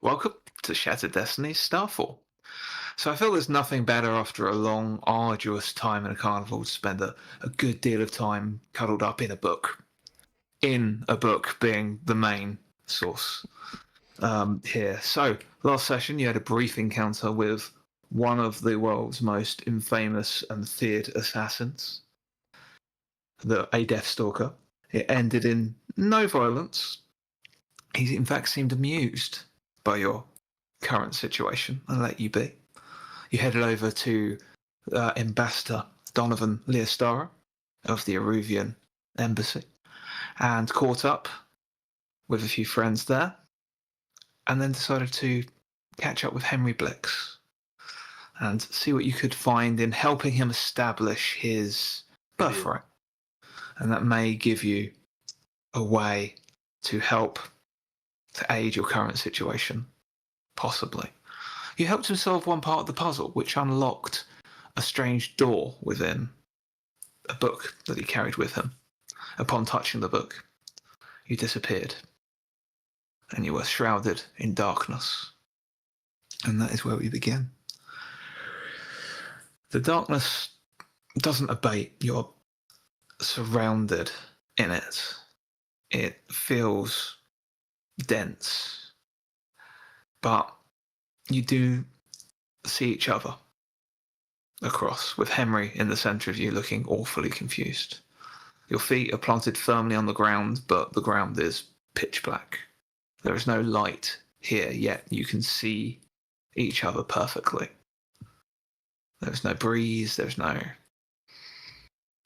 Welcome to Shattered Destinies Starfall. So I feel there's nothing better after a long, arduous time in a carnival to spend a good deal of time cuddled up in a book. In a book being the main source here. So last session you had a brief encounter with one of the world's most infamous and feared assassins, a Deathstalker. It ended in no violence. He in fact seemed amused by your current situation and let you be. You headed over to Ambassador Donovan Leostara of the Eruvian Embassy and caught up with a few friends there, and then decided to catch up with Henry Blix and see what you could find in helping him establish his birthright. And that may give you a way to help to aid your current situation, possibly. You helped him solve one part of the puzzle, which unlocked a strange door within a book that he carried with him. Upon touching the book, you disappeared, and you were shrouded in darkness. And that is where we begin. The darkness doesn't abate. You're surrounded in it. It feels dense, but you do see each other across, with Henry in the centre of you looking awfully confused. Your feet are planted firmly on the ground, but the ground is pitch black. There is no light here, yet you can see each other perfectly. There's no breeze, there's no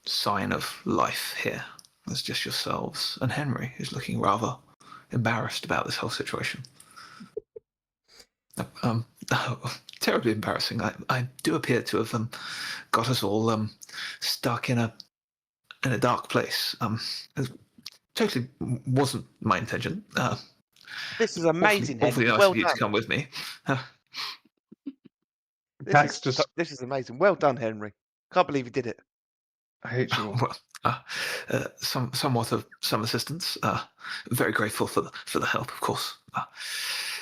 sign of life here. There's just yourselves and Henry, who's looking rather embarrassed about this whole situation. Terribly embarrassing. I do appear to have got us all stuck in a dark place. It totally wasn't my intention. This is amazing, Awfully Henry. nice Well of you done. to come with me. This is amazing. Well done, Henry. Can't believe you did it. I hate you all. Well, somewhat of some assistance. Very grateful for the help, of course.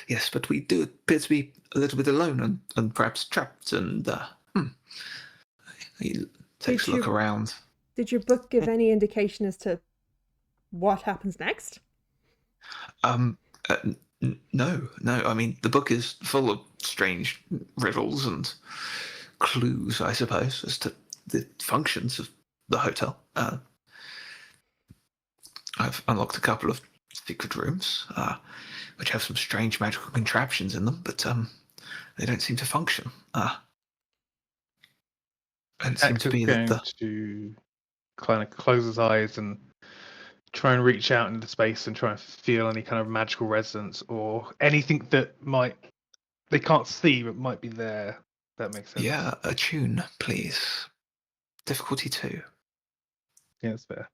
Yes, but we do appear to be a little bit alone and perhaps trapped. And he takes a look around. Did your book give any indication as to what happens next? No. I mean, the book is full of strange riddles and clues, I suppose, as to the functions of the hotel. I've unlocked a couple of secret rooms, which have some strange magical contraptions in them, but they don't seem to function. And it seems to be that to kind of close his eyes and try and reach out into space and try and feel any kind of magical resonance or anything that they can't see but might be there. That makes sense. Yeah, a tune, please. Difficulty 2. Yeah, that's fair.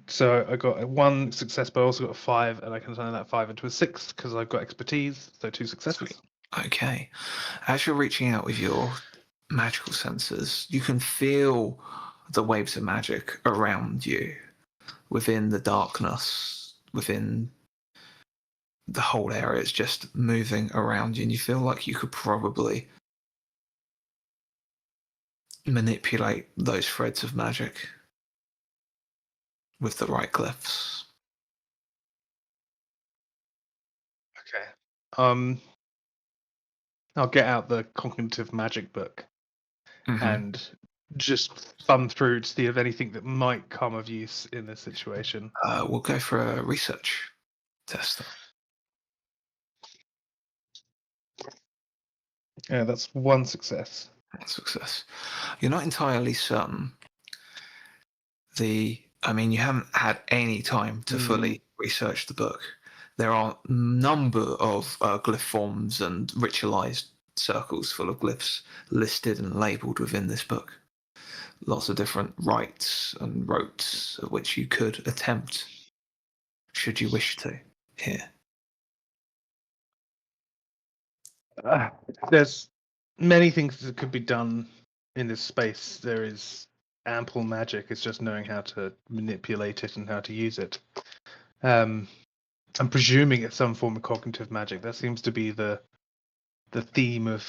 So I got a 1 success, but I also got a 5, and I can turn that 5 into a 6 because I've got expertise. So 2 successes. Sweet. Okay. As you're reaching out with your magical senses, you can feel the waves of magic around you, within the darkness, within the whole area. It's just moving around you, and you feel like you could probably manipulate those threads of magic with the right glyphs. Okay. I'll get out the cognitive magic book and just thumb through to see if anything that might come of use in this situation. We'll go for a research test. Yeah, that's 1 success. Success. You're not entirely certain. You haven't had any time to fully research the book. There are a number of glyph forms and ritualized circles full of glyphs listed and labeled within this book. Lots of different rites and rotes of which you could attempt, should you wish to, here. There's many things that could be done in this space. There is ample magic. It's just knowing how to manipulate it and how to use it. I'm presuming it's some form of cognitive magic. That seems to be the theme of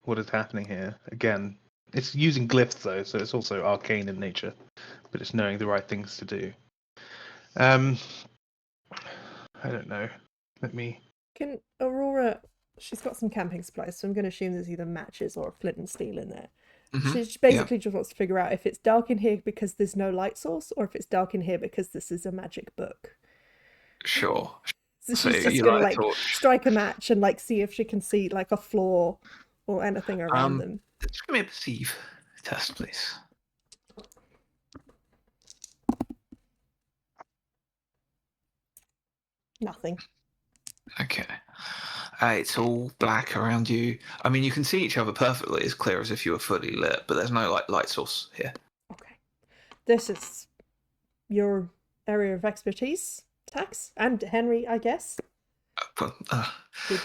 what is happening here. Again, it's using glyphs though, so it's also arcane in nature, but it's knowing the right things to do. I don't know. Let me. Can Aurora? She's got some camping supplies, so I'm going to assume there's either matches or flint and steel in there. She basically just wants to figure out if it's dark in here because there's no light source, or if it's dark in here because this is a magic book. Sure. So she's just going to strike a match and see if she can see a floor or anything around them. Just give me a perceive test, please. Nothing. Okay. It's all black around you. I mean, you can see each other perfectly, as clear as if you were fully lit, but there's no light source here. Okay. This is your area of expertise, Tax, and Henry, I guess. Did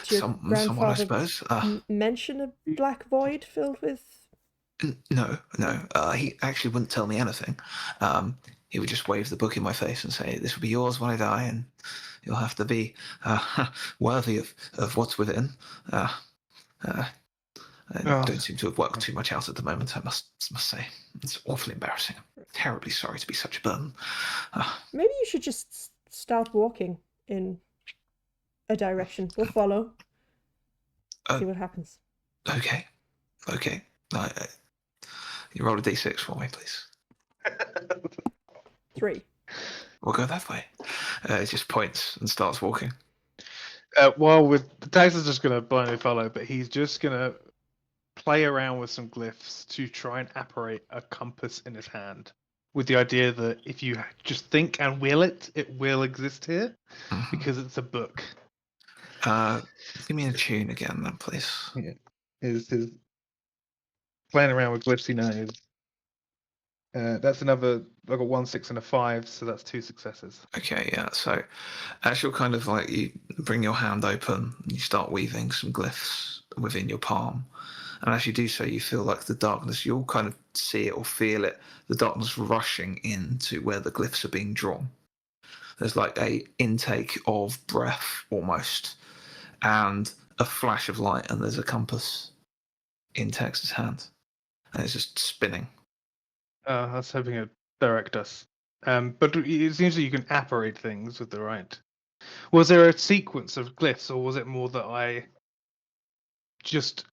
your grandfather I suppose. mention a black void filled with? No. He actually wouldn't tell me anything. He would just wave the book in my face and say, "This will be yours when I die, and you'll have to be worthy of what's within." I don't seem to have worked too much out at the moment, I must say. It's awfully embarrassing. I'm terribly sorry to be such a burden. Maybe you should just start walking in a direction. We'll follow. See what happens. Okay. You roll a d6 for me, please. 3. We'll go that way. It just points and starts walking. Tax is just going to blindly follow, but he's just going to play around with some glyphs to try and apparate a compass in his hand, with the idea that if you just think and will it, it will exist here, because it's a book. Give me a tune again, then, please. Yeah. His playing around with glyphs he knows. That's another. I got 1, 6, and a 5, so that's 2 successes. Okay, yeah. So, as you're kind of you bring your hand open, and you start weaving some glyphs within your palm, and as you do so, you feel like the darkness. You'll kind of see it or feel it. The darkness rushing into where the glyphs are being drawn. There's a intake of breath almost, and a flash of light, and there's a compass in Tex's hand, and it's just spinning. I was hoping it'd direct us. But it seems that you can apparate things with the right. Was there a sequence of glyphs, or was it more that I just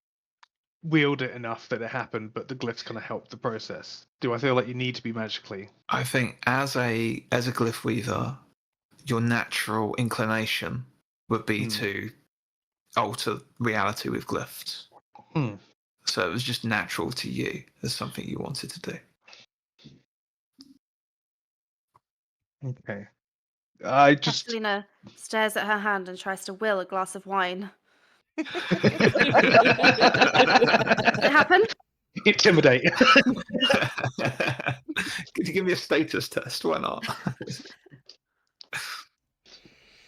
wield it enough that it happened, but the glyphs kind of helped the process? Do I feel like you need to be magically? I think as a glyph weaver, your natural inclination would be to alter reality with glyphs. So it was just natural to you as something you wanted to do. Okay. Catalina stares at her hand and tries to will a glass of wine. Did it happen? Intimidate. Could you give me a status test? Why not?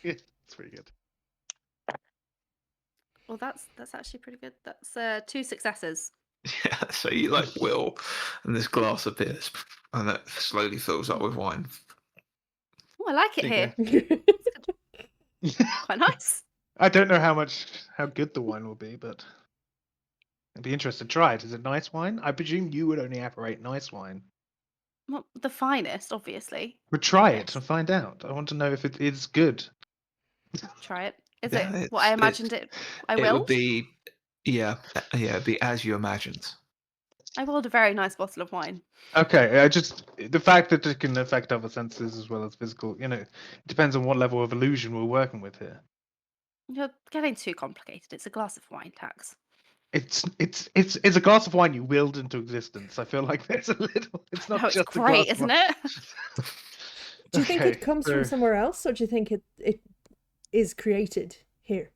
It's pretty good. Well, that's actually pretty good. That's 2 successes. Yeah, so you will, and this glass appears, and it slowly fills up with wine. Oh, I like it here. Quite nice. I don't know how good the wine will be, but I'd be interested to try it. Is it nice wine? I presume you would only apparate nice wine. Well, the finest, obviously. But try it and find out. I want to know if it is good. Try it. Is it what I imagined it? It would be, it'd be as you imagined. I willed a very nice bottle of wine. Okay, the fact that it can affect other senses as well as physical, it depends on what level of illusion we're working with here. You're getting too complicated. It's a glass of wine, Tax. It's a glass of wine you willed into existence. I feel like there's a little. It's not. No, it's just great, isn't it? Do you think it comes from somewhere else, or do you think it is created here?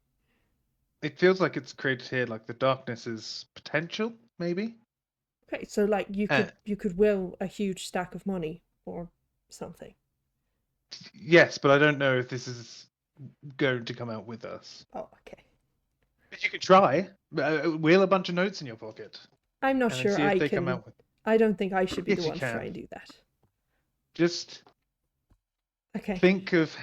It feels like it's created here. Like the darkness is potential, maybe. Okay, so you could will a huge stack of money or something. Yes, but I don't know if this is going to come out with us. Oh, okay. But you could try. Wheel a bunch of notes in your pocket. I'm not sure I can. Come out with... I don't think I should be yes, the one to try and do that. Just Okay. Think of,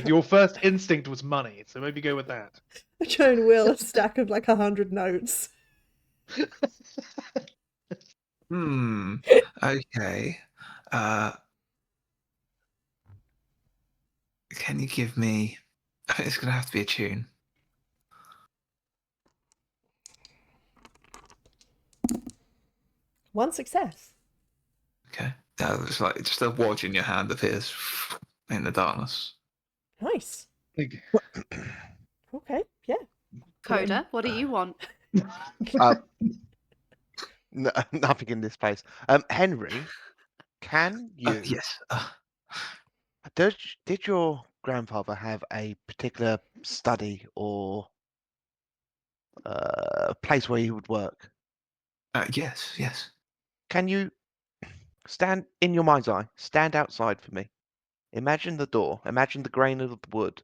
your first instinct was money, so maybe go with that. I try and wheel a stack of like 100 notes. Okay. Can you give me? I think it's going to have to be a tune. One success. Okay. It's like just a watch in your hand appears in the darkness. Nice. Like, Okay, yeah. Coda, what do you want? Nothing in this place. Henry, can you? Yes. Did your grandfather have a particular study or place where he would work? Yes. Yes. Can you stand in your mind's eye? Stand outside for me. Imagine the door. Imagine the grain of the wood.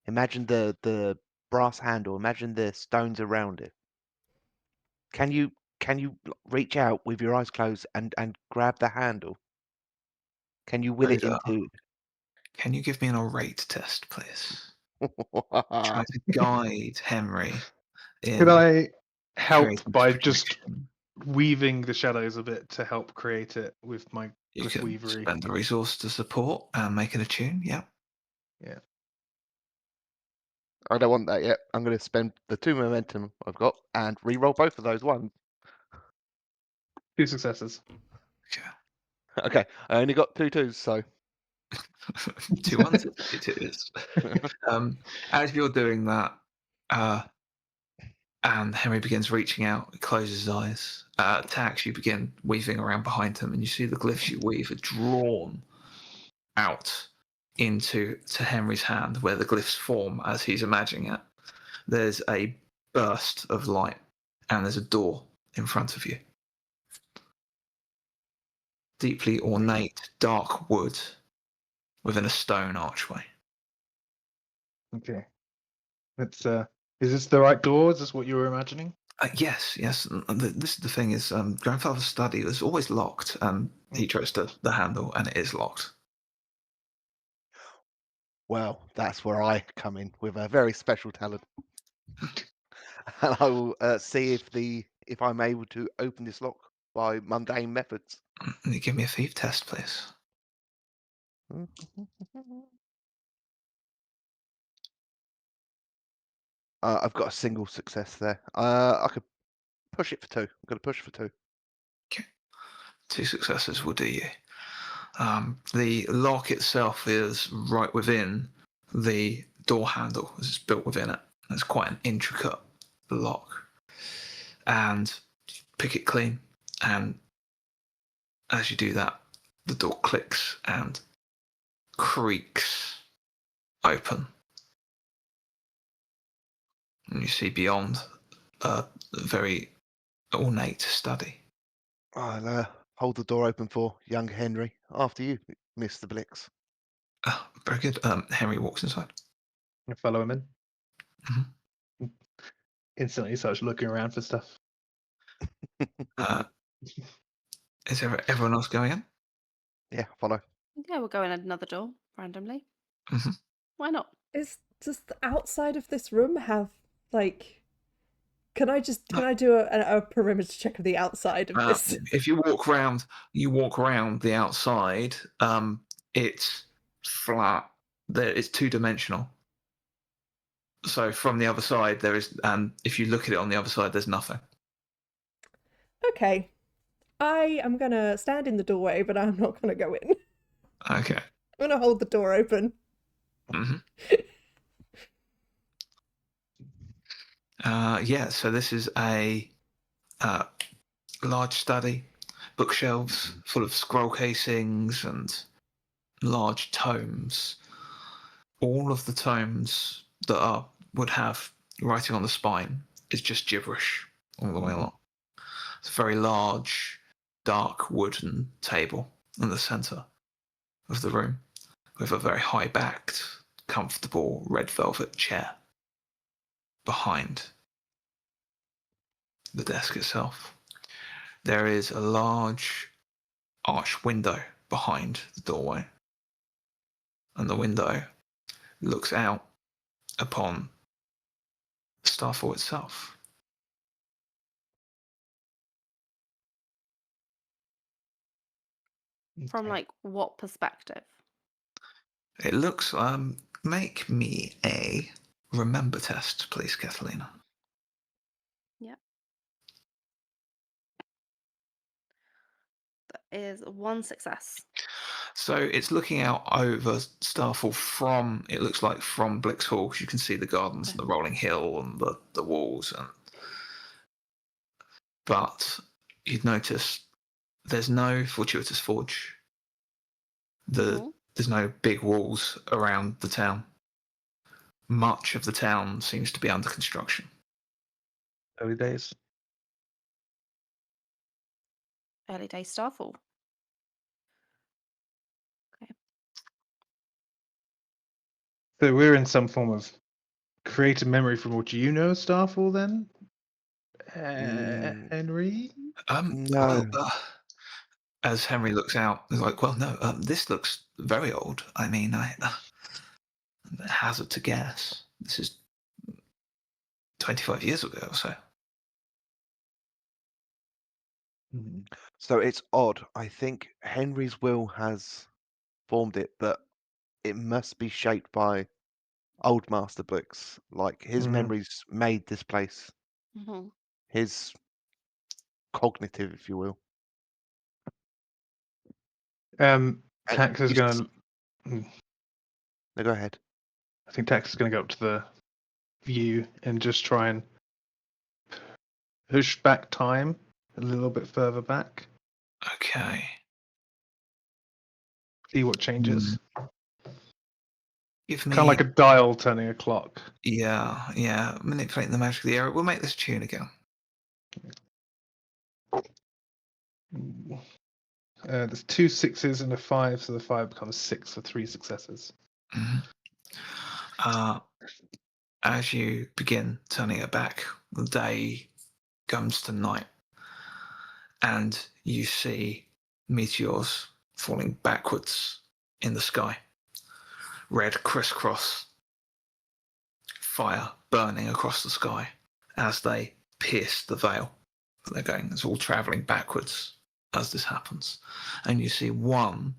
Imagine the brass handle. Imagine the stones around it. Can you reach out with your eyes closed and grab the handle? Can you will it into? Can you give me an orate test, please? Try to guide Henry. Could I help creating by this just connection. weaving the shadows a bit to help create it with my You glyph can weavery? spend the resource to support and make it a tune. Yeah. Yeah. I don't want that yet. I'm going to spend the 2 momentum I've got and re-roll both of those ones. 2 successes. Okay. Okay, I only got 2 twos, so 2 ones. It is. As you're doing that, and Henry begins reaching out, he closes his eyes. Tax, you begin weaving around behind him, and you see the glyphs you weave are drawn out into Henry's hand, where the glyphs form as he's imagining it. There's a burst of light, and there's a door in front of you. Deeply ornate, dark wood within a stone archway. Okay. It's is this the right door? Is this what you were imagining? Yes. This is the thing is, grandfather's study was always locked, and he tries the handle, and it is locked. well, that's where I come in with a very special talent. And I will see if I'm able to open this lock by mundane methods. Can you give me a thief test, please? I've got a single success there. I could push it for 2. I'm going to push for 2. Okay. 2 successes will do you. The lock itself is right within the door handle, as it's built within it. It's quite an intricate lock. And pick it clean, and as you do that, the door clicks and creaks open. And you see beyond a very ornate study. I'll hold the door open for young Henry. After you, Mr. Blix. Very good. Henry walks inside. I follow him in. Mm-hmm. Instantly starts looking around for stuff. Is everyone else going in? Yeah, follow. Yeah, we'll go in another door randomly. Mm-hmm. Why not? Does the outside of this room have like? Can I do a perimeter check of the outside of this? If you walk around the outside. It's flat. It's 2-dimensional. So from the other side, there is, and if you look at it on the other side, there's nothing. Okay, I am gonna stand in the doorway, but I'm not gonna go in. Okay. I'm gonna hold the door open. Mm-hmm. Yeah, so this is a large study, bookshelves full of scroll casings and large tomes. All of the tomes that would have writing on the spine is just gibberish all the way along. It's a very large, dark wooden table in the centre of the room with a very high-backed, comfortable red velvet chair behind the desk itself. There is a large arched window behind the doorway. and the window looks out upon Starfall itself. From Okay. like what perspective? It looks. Make me a remember test, please, Catalina. That is 1 success. So it's looking out over Starfall from. It looks like from Blix Hall. You can see the gardens and the rolling hill and the walls, but you'd notice there's no fortuitous forge. There's no big walls around the town. Much of the town seems to be under construction. Early days. Early day Starfall. Okay. So we're in some form of creative memory from what you know of Starfall then? Henry? No. Well, as Henry looks out, he's like, well, no, this looks very old. I mean, I hazard to guess. This is 25 years ago or so. So it's odd. I think Henry's will has formed it, but it must be shaped by old master books. Like his memories made this place. His cognitive, if you will. Tax is going to. No, go ahead. I think Tax is going to go up to the view and just try and push back time a little bit further back. Okay. See what changes. Give me. Kind of like a dial turning a clock. Yeah. Manipulating the magic of the area. We'll make this tune again. There's 2 6s and a 5, so the 5 becomes 6 for 3 successes. As you begin turning it back, the day comes to night, and you see meteors falling backwards in the sky. Red crisscross fire burning across the sky as they pierce the veil. It's all traveling backwards as this happens. And you see one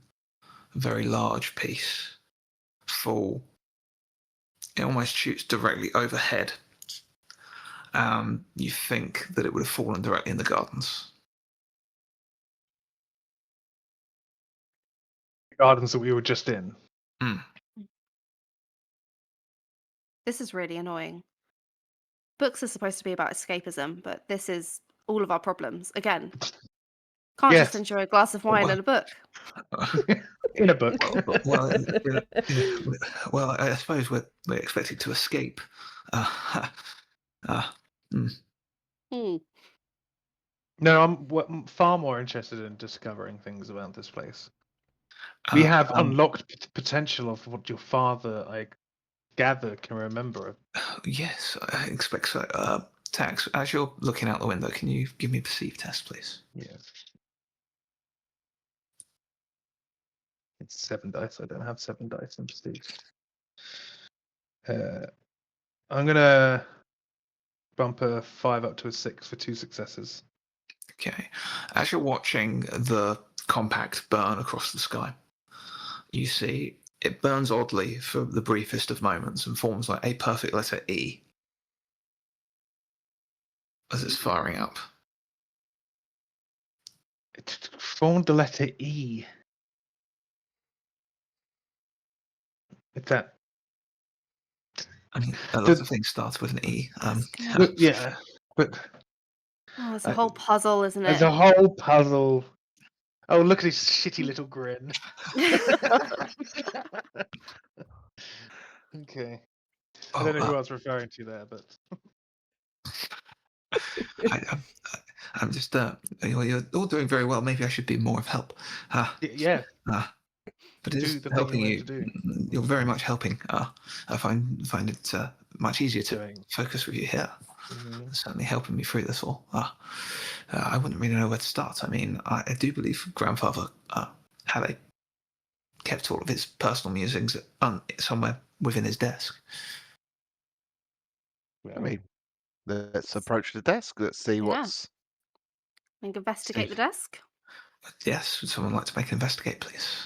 very large piece fall. It almost shoots directly overhead. You think that it would have fallen directly in the gardens. The gardens that we were just in. This is really annoying. Books are supposed to be about escapism, but this is all of our problems. Again, can't just enjoy a glass of wine and a book. In a book. Well, I suppose we're expected to escape. No, I'm far more interested in discovering things about this place. We have unlocked potential of what your father, I gather, can remember. Yes, I expect so. Tax, as you're looking out the window, can you give me a perceive test, please? Yes. It's 7 dice. I don't have 7 dice in Prestige. I'm going to bump a 5 up to a 6 for 2 successes. Okay. As you're watching the compact burn across the sky, you see it burns oddly for the briefest of moments and forms like a perfect letter E as it's firing up. It formed the letter E. It's that. I mean, a lot of things start with an E. Yeah, but it's a whole puzzle, isn't it? It's a whole puzzle. Oh, look at his shitty little grin. Okay. I don't know who I was referring to there, but I'm just you're all doing very well. Maybe I should be more of help. Yeah. But it is helping you. You're very much helping. I find it much easier to focus with you here. It's certainly helping me through this all. I wouldn't really know where to start. I mean, I do believe grandfather had a kept all of his personal musings somewhere within his desk. I mean, let's approach the desk. Let's see Yeah. what's. And investigate the desk. Yes, would someone like to make an investigate, please?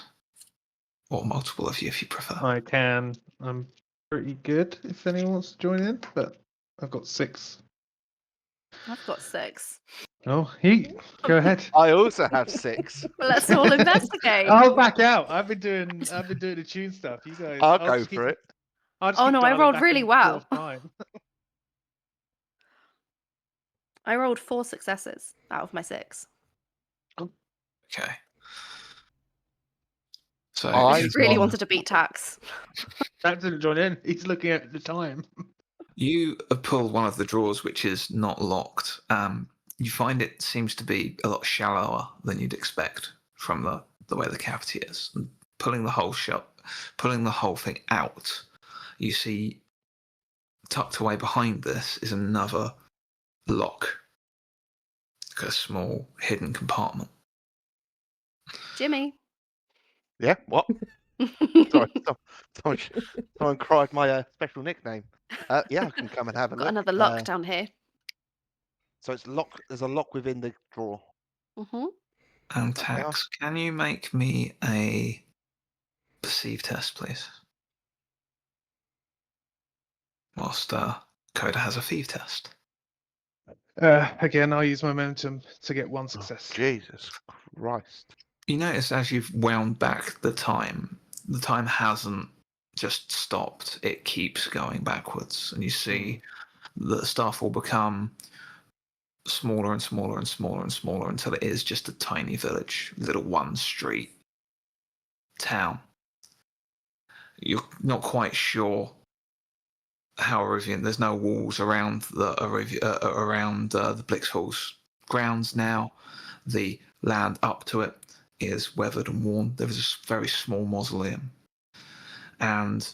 Or multiple of you, if you prefer. I can. I'm pretty good if anyone wants to join in, but I've got 6. I've got 6. Oh, go ahead. I also have 6. Well, let's all investigate. I'll back out. I've been doing the tune stuff. You guys, I'll I'll go just keep, for it. I'll just Oh keep no, I dialing rolled back really and well. forth time. I rolled 4 successes out of my 6. Okay. So I She really wanted to beat Tax. That didn't join in. He's looking at the time. you pull one of the drawers which is not locked. You find it seems to be a lot shallower than you'd expect from the way the cavity is. And pulling the hole shut, pulling the whole thing out, you see tucked away behind this is another lock. Like a small hidden compartment. Jimmy. Yeah, what? Sorry, someone cried my special nickname. Yeah, I can come and have a Got look. another lock down here. So it's locked. There's a lock within the drawer. Mm-hmm. And Tax, can you make me a perceive test, please? Whilst Coda has a thief test. Again, I'll use momentum to get 1 success. Oh, Jesus Christ. You notice as you've wound back the time hasn't just stopped. It keeps going backwards. And you see the Starfall become smaller and smaller and smaller and smaller until it is just a tiny village, little one street town. You're not quite sure how Arivian. There's no walls around the Blixhall's grounds now. The land up to it is weathered and worn. There is a very small mausoleum, and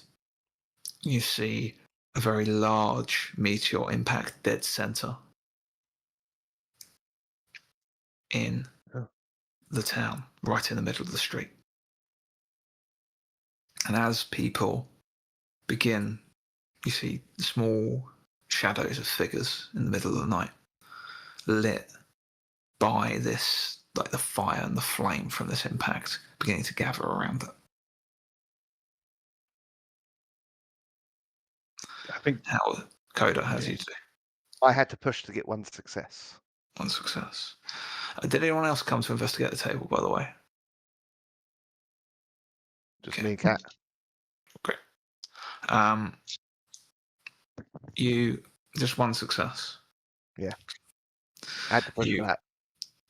you see a very large meteor impact dead center in the town, right in the middle of the street. And as people begin, you see small shadows of figures in the middle of the night, lit by this, like the fire and the flame from this impact beginning to gather around it. I think How Coda has you do I had to push to get 1 success. 1 success. Did anyone else come to investigate the table, by the way? Just me and Kat. Great. You just 1 success. Yeah. I had to push for that.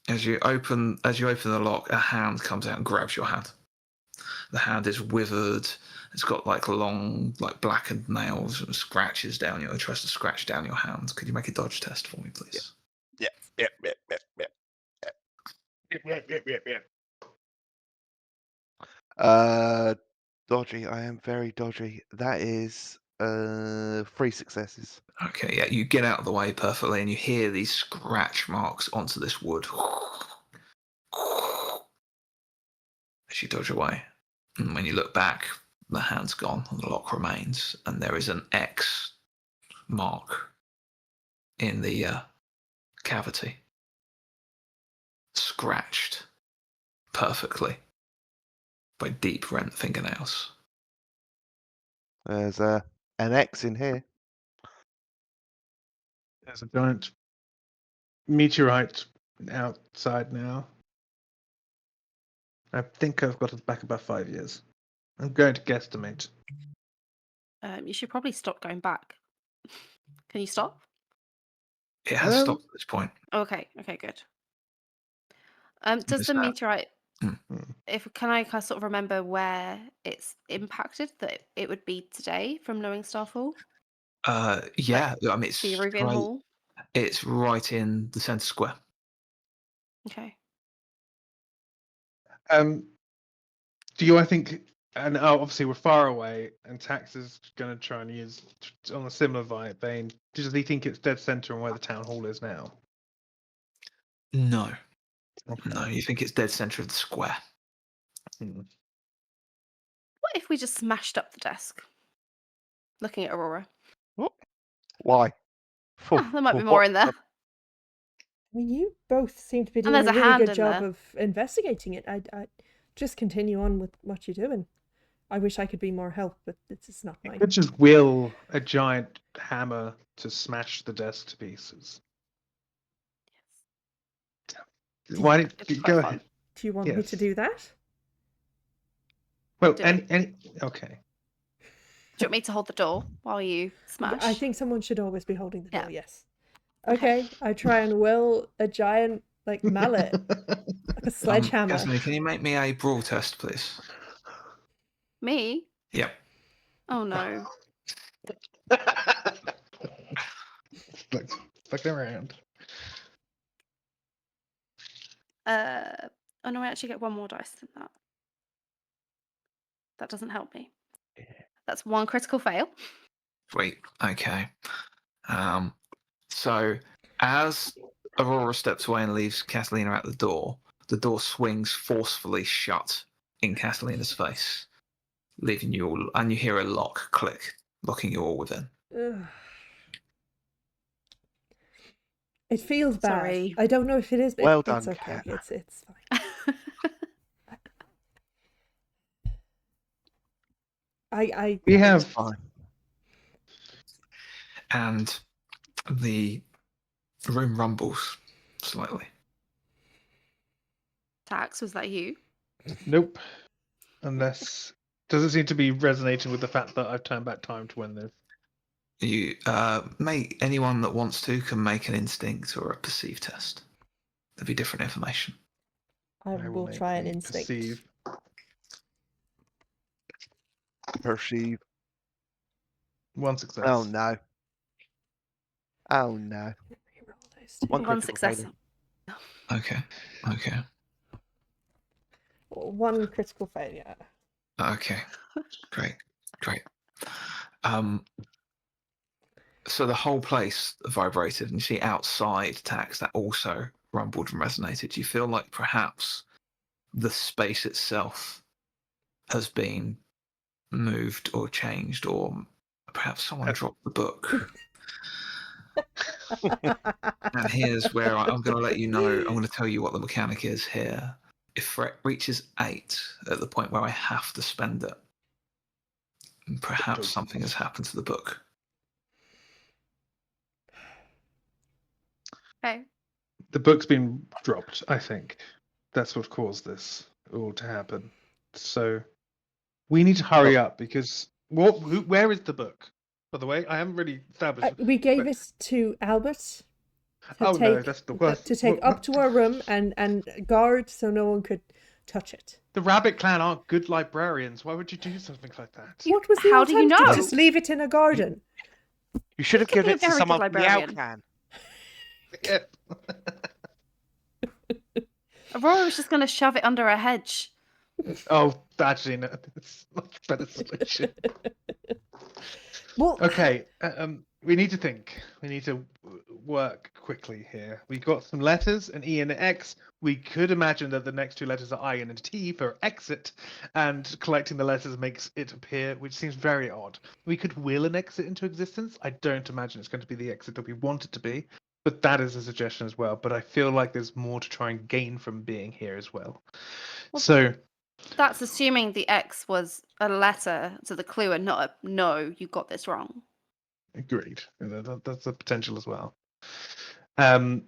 As you open the lock, a hand comes out and grabs your hand. The hand is withered. It's got like long, like blackened nails and scratches down your. It tries to scratch down your hand. Could you make a dodge test for me, please? Yep. Dodgy. I am very dodgy. That is 3 successes. Okay, yeah, you get out of the way perfectly, and you hear these scratch marks onto this wood as you dodge away. And when you look back, the hand's gone and the lock remains, and there is an X mark in the cavity, scratched perfectly by deep rent fingernails. There's an X in here. there's a giant meteorite outside now. I think I've got it back about 5 years. I'm going to guesstimate. You should probably stop going back. Can you stop? It has stopped at this point. Okay, good. Does Is the that- meteorite, Hmm. can I sort of remember where it's impacted that it would be today from knowing Starfall? Yeah, I mean The Aruvian Hall? it's right in the centre square. Okay. I think, and obviously we're far away, and Tax is going to try and use on a similar vein. Does he think it's dead center on where the town hall is now? No. Okay. No, you think it's dead centre of the square. What if we just smashed up the desk? Looking at Aurora. What? Why? There might be more in there. I mean, you both seem to be And doing there's a a really hand good in job there. of investigating it. I just continue on with what you're doing. I wish I could be more help, but it's just not You mine. could just will a giant hammer to smash the desk to pieces. Why It'd didn't be you quite go fun. ahead? Do you want me to Yes. do that? Well, Do any, it. any, okay. Do you want me to hold the door while you smash? I think someone should always be holding the door, Yeah. yes. Okay. Okay, I try and will a giant, like, mallet, like a sledgehammer. Casimir, can you make me a brawl test, please? Me? Yep. Oh no. Fuck around. Oh no, I actually get one more dice than that. That doesn't help me. That's one critical fail. Sweet. Okay. So as Aurora steps away and leaves Catalina at the door swings forcefully shut in Catalina's face, leaving you all, and you hear a lock click, locking you all within. Ugh. It feels bad. Sorry. I don't know if it is, but Well it's done, okay. Kat. It's fine. We It's have fine. And the room rumbles slightly. Tax, was that you? nope. Unless doesn't seem to be resonating with the fact that I've turned back time to when there's You anyone that wants to can make an instinct or a perceive test. There'll be different information. I will make try an a instinct. perceive. Perceive. One success. Oh no. Oh no. Reroll those two. One One critical success. failure. Okay. One critical failure. Okay. Great. So the whole place vibrated, and you see outside Tax that also rumbled and resonated. You feel like perhaps the space itself has been moved or changed, or perhaps someone dropped the book. And here's where I'm going to let you know, I'm going to tell you what the mechanic is here. If threat reaches 8 at the point where I have to spend it, perhaps something has happened to the book. Okay. The book's been dropped, I think. That's what caused this all to happen. So we need to hurry up because where is the book? By the way, I haven't really established. We gave it to Albert to take, no, that's the worst. to take up to our room and guard so no one could touch it. The Rabbit Clan aren't good librarians. Why would you do something like that? What was the How do you alternative? know? Just leave it in a garden. You should have could given be it a to very good someone from the librarian. Outclan. Aurora was just going to shove it under a hedge. Oh, actually, no. It's a much better solution. Well, Okay, we need to think. We need to work quickly here. We got some letters, an E and an X. We could imagine that the next two letters are I and a T for exit, and collecting the letters makes it appear, which seems very odd. We could will an exit into existence. I don't imagine it's going to be the exit that we want it to be, but that is a suggestion as well. But I feel like there's more to try and gain from being here as well. So That's assuming the X was a letter to the clue and not a no, you got this wrong. agreed. That's a potential as well. was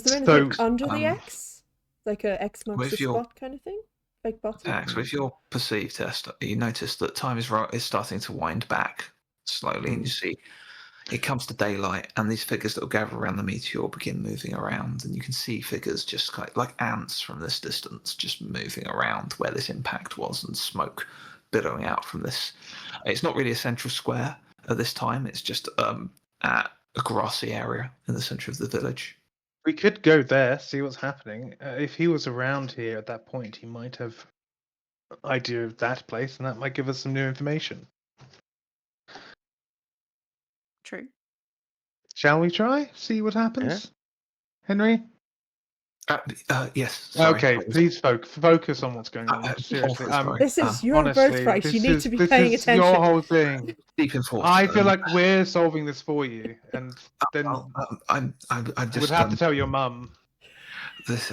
there anything So, under the X? Like a X marks with the your- spot kind of thing? Like bottom? Tax, with your perceive test, you notice that time is starting to wind back slowly, and you see it comes to daylight, and these figures that will gather around the meteor begin moving around, and you can see figures just like ants from this distance, just moving around where this impact was, and smoke billowing out from this. It's not really a central square at this time; it's just at a grassy area in the center of the village. we could go there, see what's happening. If he was around here at that point, he might have an idea of that place, and that might give us some new information. True. Shall we try? See what happens? Henry? Yes. Sorry. Okay, please focus on what's going on. Seriously, Awfully sorry. This is your honestly, birthright. You this need is- to be this paying is attention. Your whole thing. Deep in thought. I feel like we're solving this for you, and then I'm we'd just have to tell your mum. this.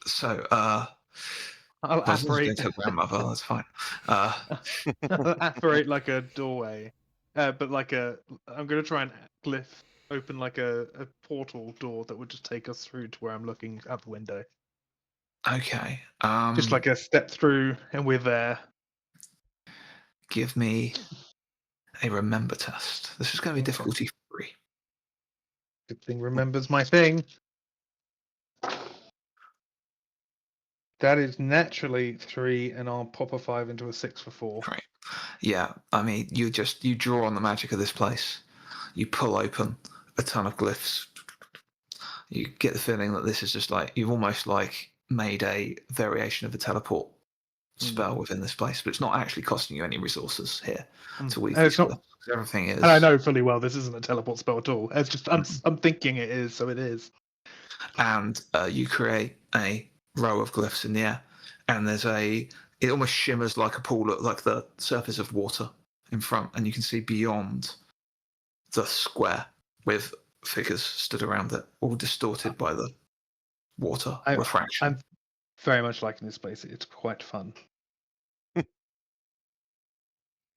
So I'll I was going apparate. to tell grandmother. That's fine. I'll apparate like a doorway, but like I'm gonna try and glyph open like a portal door that would just take us through to where I'm looking out the window. Okay. Just like a step through, and we're there. Give me a remember test. This is going to be Okay. difficulty 3. Good thing remembers my thing. That is naturally 3, and I'll pop a 5 into a 6 for 4. Great. Yeah, I mean, you draw on the magic of this place. You pull open a ton of glyphs. You get the feeling that this is just like you've almost like made a variation of a teleport spell within this place, but it's not actually costing you any resources here to weave It's these not. glyphs. Everything is. And I know fully well this isn't a teleport spell at all. It's just I'm thinking it is, so it is. And you create a row of glyphs in the air, and it almost shimmers like a pool, like the surface of water in front, and you can see beyond the square with figures stood around it, all distorted by the water refraction. I'm very much liking this place. It's quite fun.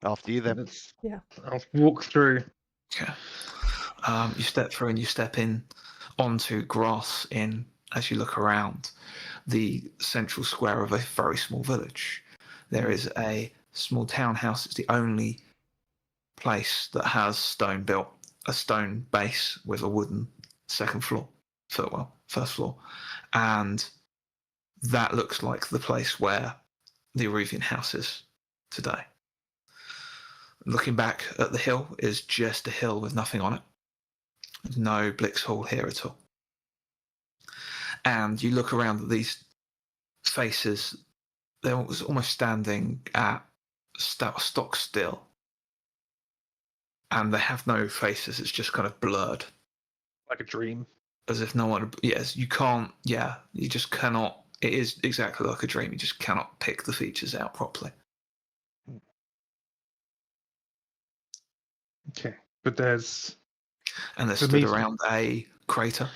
After you then. Yeah. I'll walk through. Okay. You step through and you step in onto grass as you look around the central square of a very small village. There is a small townhouse. It's the only place that has a stone base with a wooden first floor. And that looks like the place where the Aruvian house is today. Looking back at the hill is just a hill with nothing on it. There's no Blix Hall here at all. And you look around at these faces, they're almost standing at stock still. And they have no faces, it's just kind of blurred. Like a dream. As if no one... Yes, you can't... Yeah, you just cannot... It is exactly like a dream. You just cannot pick the features out properly. Okay, but there's... And they're stood around a crater,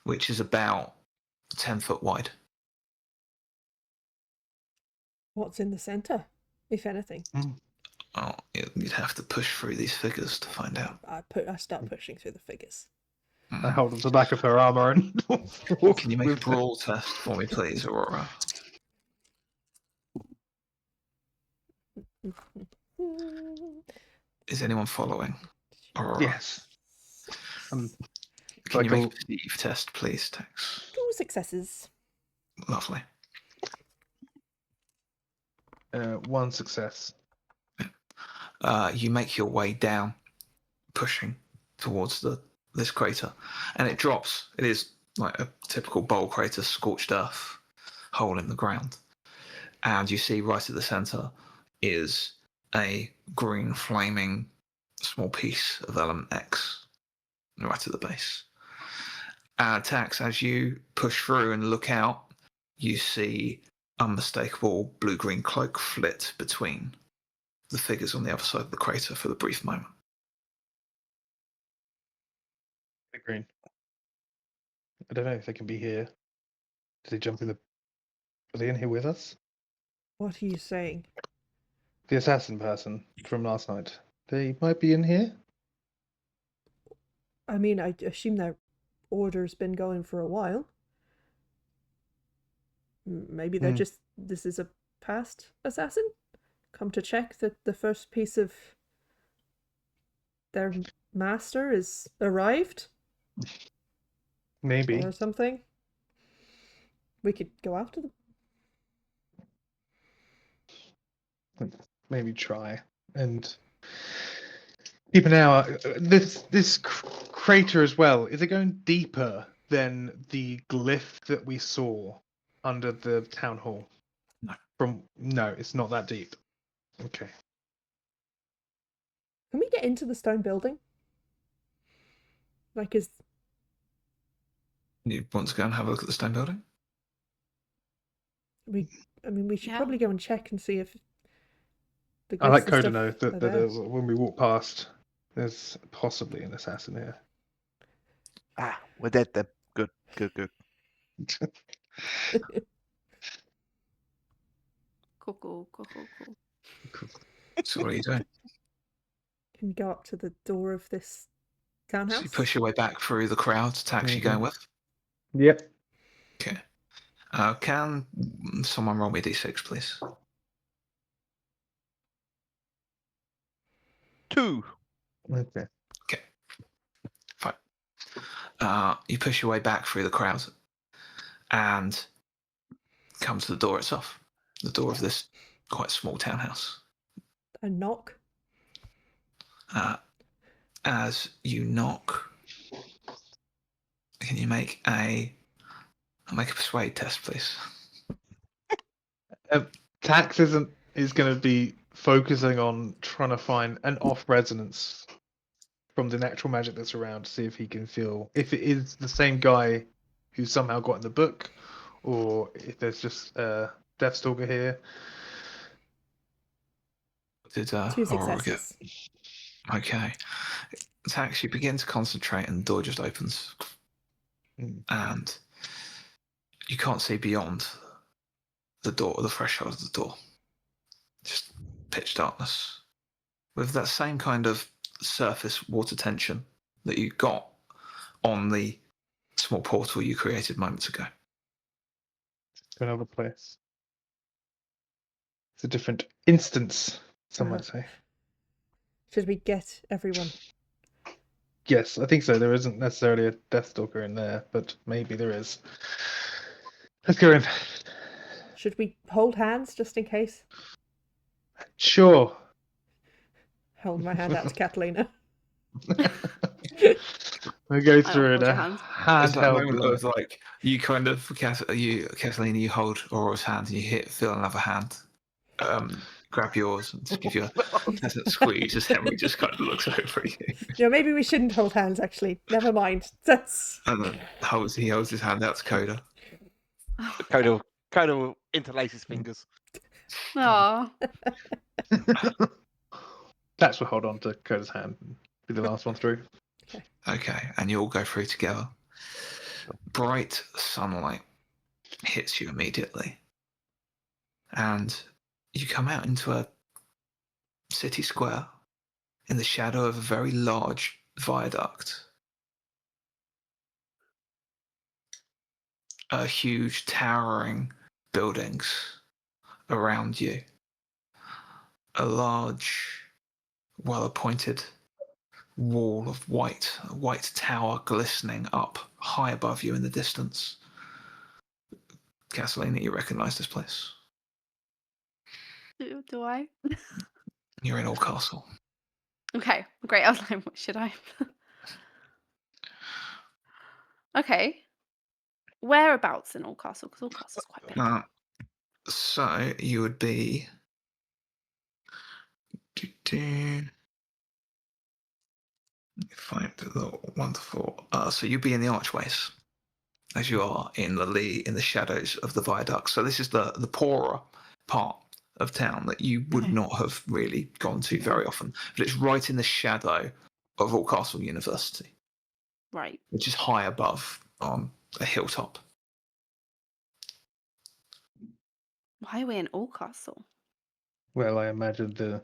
which is about 10 foot wide. What's in the centre, if anything? Oh, you'd have to push through these figures to find out. I start pushing through the figures. I hold up the back of her armor and... Can you make a brawl test for me, please, Aurora? Is anyone following? Aurora? Yes. Can you make a perceive test, please, Tex? 2 successes. Lovely. 1 success. You make your way down, pushing towards this crater, and it drops. It is like a typical bowl crater, scorched earth, hole in the ground. And you see right at the center is a green flaming small piece of element X right at the base. Tax, as you push through and look out, you see unmistakable blue-green cloak flit between the figures on the other side of the crater for the brief moment. The green. I don't know if they can be here. Did they jump in the... Are they in here with us? What are you saying? The assassin person from last night. They might be in here? I mean, I assume their order's been going for a while. Maybe they're just... This is a past assassin? Come to check that the first piece of their master is arrived? Maybe. Or something? We could go after them. Maybe try and keep an eye out. This crater as well. Is it going deeper than the glyph that we saw under the town hall? No, it's not that deep. Okay. Can we get into the stone building? Like, is You want to go and have a look at the stone building? we should Yeah. probably go and check and see if the I glyphs like and Coda stuff know are that there. when we walk past, there's possibly an assassin here. Ah, we're dead then. Good, good, good. Cool. So what are you doing? Can you go up to the door of this So townhouse? you push your way back through the crowd to taxi going with? Yep. Okay. Can someone roll me d6, please? 2. Okay. Fine. You push your way back through the crowd and come to the door itself. The door of this quite small townhouse. A knock. As you knock, can you make a persuade test, please? Tax is going to be focusing on trying to find an off resonance from the natural magic that's around to see if he can feel if it is the same guy who somehow got in the book, or if there's just a Deathstalker here. Did 2 Aurora get? successes. Okay. Tax, you begin to concentrate and the door just opens. And you can't see beyond the door, the threshold of the door. Just pitch darkness. With that same kind of surface water tension that you got on the small portal you created moments ago. To another place. It's a different instance, some might say. Should we get everyone? Yes, I think so. There isn't necessarily a Deathstalker in there, but maybe there is. Let's go in. Should we hold hands just in case? Sure. Hold my hand out to Catalina. We go I through don't it. hold your hands. There's that Handheld. moment of like you kind of Catalina, you hold Aurora's hand and you feel another hand. Grab yours and just give you a pleasant squeeze as Henry just kind of looks over at you. You know, maybe we shouldn't hold hands. Actually, never mind. That's And then he holds his hand out to Coda. Coda will interlace his fingers. Aw. Tax will hold on to Coda's hand and be the last one through. Okay, and you all go through together. Bright sunlight hits you immediately. And you come out into a city square in the shadow of a very large viaduct. Huge towering buildings around you. A large, well-appointed wall of a white tower glistening up high above you in the distance. Catalina, you recognise this place. Do I? You're in Oldcastle. Okay, great. I was like, what should I? Okay. Whereabouts in Oldcastle? Because Oldcastle's quite big. So you would be. Find the wonderful. So you'd be in the archways, as you are in the shadows of the viaduct. So this is the poorer part of town that you would not have really gone to very often, but it's right in the shadow of Oldcastle University, Right. which is high above on a hilltop. Why are we in Oldcastle? Well, I imagine the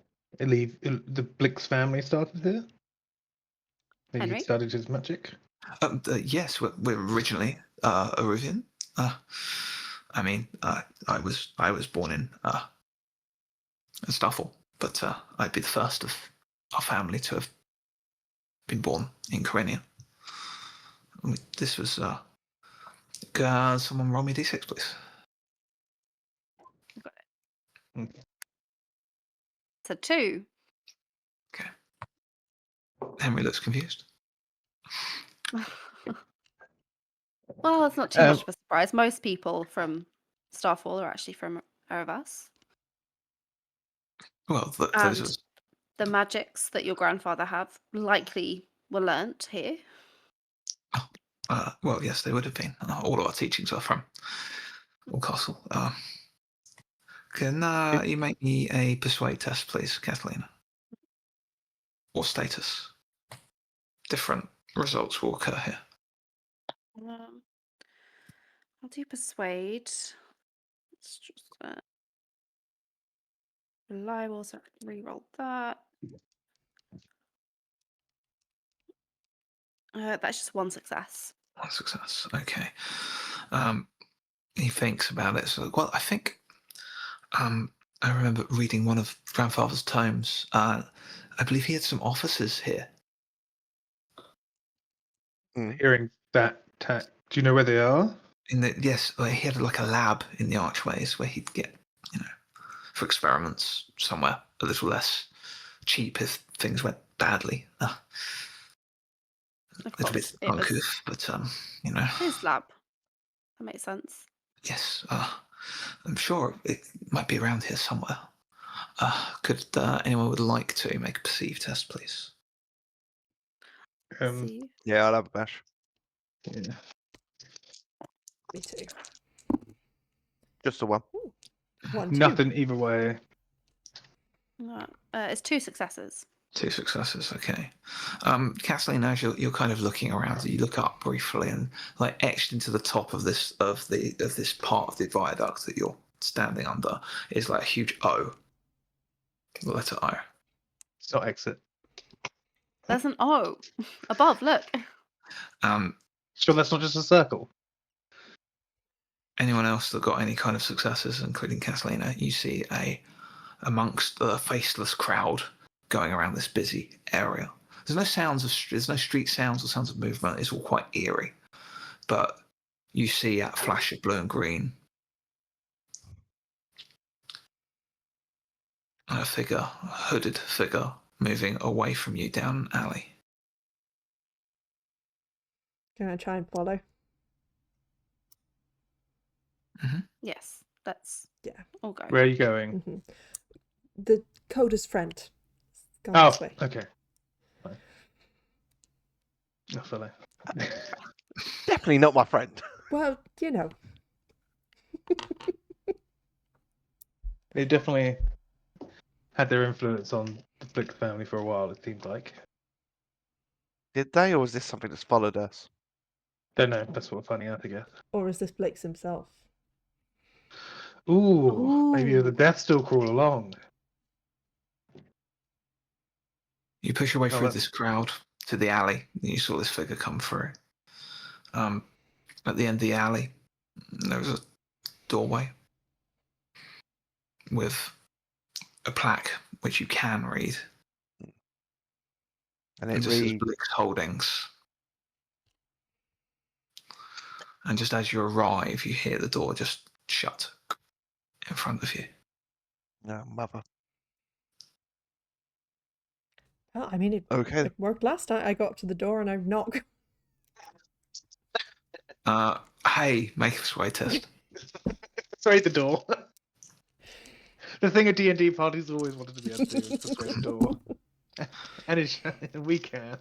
Blix family started here. Maybe he Henry? studied his magic. Yes, we're originally Aruvian. I mean, I was born in Starfall, but I'd be the first of our family to have been born in Corenia. This was. Someone roll me d6, please. Got it. It's a 2. Okay. Henry looks confused. Well, it's not too much of a surprise. Most people from Starfall are actually from Erebus. Well, And the magics that your grandfather have likely were learnt here. Well, yes, they would have been. All of our teachings are from Castle. Can you make me a persuade test, please, Kathleen? Or status? Different results will occur here. I'll do persuade. It's just reliable, so I can re-roll that. That's just one success. One success. Okay. He thinks about it. So, well, I think I remember reading one of Grandfather's tomes. I believe he had some offices here. Hearing that, do you know where they are? Yes, he had like a lab in the archways where he'd get, for experiments somewhere a little less cheap if things went badly. A little bit uncouth, but His lab. That makes sense. Yes, I'm sure it might be around here somewhere. Could anyone would like to make a perceive test, please? Yeah, I'll have a bash. Yeah. Me too. Just a one. Ooh. 1, 2. Nothing either way. No, it's 2 successes. 2 successes, okay. Kathleen, as you're kind of looking around, you look up briefly, and like etched into the top of this part of the viaduct that you're standing under is like a huge O. The letter O. It's not exit. There's an O above. Look. Sure, that's not just a circle. Anyone else that got any kind of successes, including Kathleen, you see amongst the faceless crowd going around this busy area. There's no street sounds or sounds of movement. It's all quite eerie. But you see a flash of blue and green a hooded figure, moving away from you down an alley. Can I try and follow? Mm-hmm. Yes, that's all go. Where are you going? Mm-hmm. The coder's friend. Gone Oh, this way. okay. Fine. I feel like... Definitely not my friend. Well, They definitely had their influence on the Flick family for a while, it seemed like. Did they, or was this something that's followed us? Don't know, that's what we're finding out, I guess. Or is this Blake's himself? Ooh, maybe the death still crawl along. You push your way through this crowd to the alley, and you saw this figure come through. At the end of the alley, there was a doorway with a plaque which you can read. And it just says Blick's Holdings. And just as you arrive, you hear the door just shut in front of you. No, mother. Oh, I mean, it worked last time. I got up to the door and I knock. Hey, make a persuade test. Persuade the door. The thing at D&D parties always wanted to be able to do is persuade the door. And we can.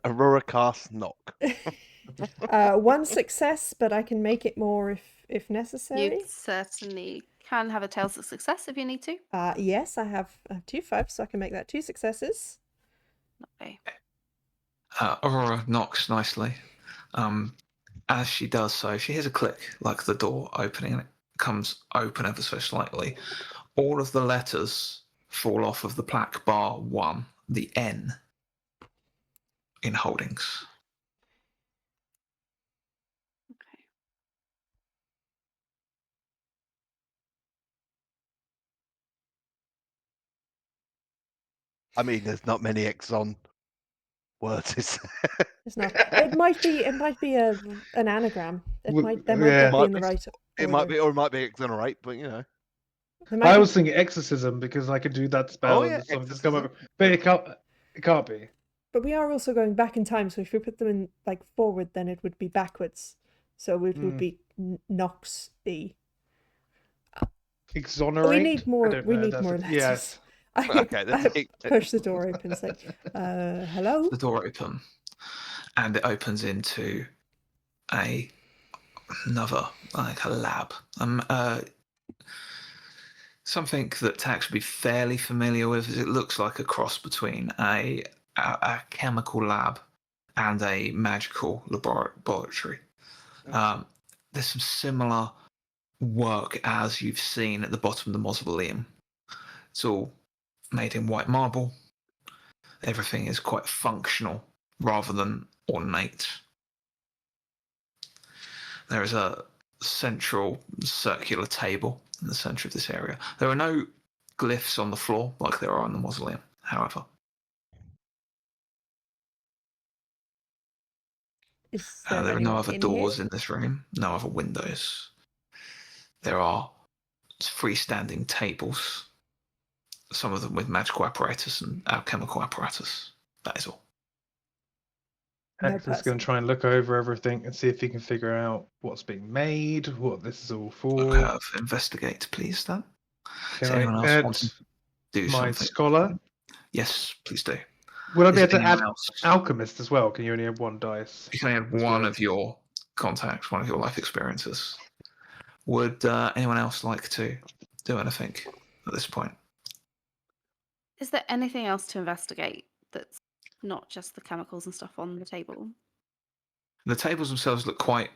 Aurora cast knock. 1 success, but I can make it more if necessary. You certainly can have a Tales of Success if you need to. Yes, I have 2 5s, so I can make that 2 successes. Okay. Aurora knocks nicely. As she does so, she hears a click, like the door opening, and it comes open ever so slightly. All of the letters fall off of the plaque bar 1, the N in Holdings. Okay. I mean, there's not many Exxon words, is there? It's not. It might be an anagram. There might not be in the right order. It might be, or it might be exonerate, but I was thinking exorcism because I could do that spell and something just come over. But it can't be. But we are also going back in time, so if we put them in forward, then it would be backwards. So it would be Nox B. Exonerate. We need more. We need more letters. Yes. I push the door open and say, "Hello." The door open, and it opens into another, like a lab. Something that Tax would be fairly familiar with is it looks like a cross between a chemical lab and a magical laboratory. There's some similar work as you've seen at the bottom of the mausoleum. It's all made in white marble. Everything is quite functional rather than ornate. There is a central circular table in the center of this area. There are no glyphs on the floor like there are in the mausoleum, however. There are no other doors in this room, no other windows. There are freestanding tables, some of them with magical apparatus and alchemical apparatus. That is all. Hex is going to try and look over everything and see if he can figure out what's being made, what this is all for. Investigate, please, then. Can Does I anyone else add want to do my something? scholar? Yes, please do. Would I be able to anyone add else? alchemist as well? Can you only have one dice? You can add one of your contacts, one of your life experiences. Would anyone else like to do anything at this point? Is there anything else to investigate that's not just the chemicals and stuff on the table? The tables themselves look quite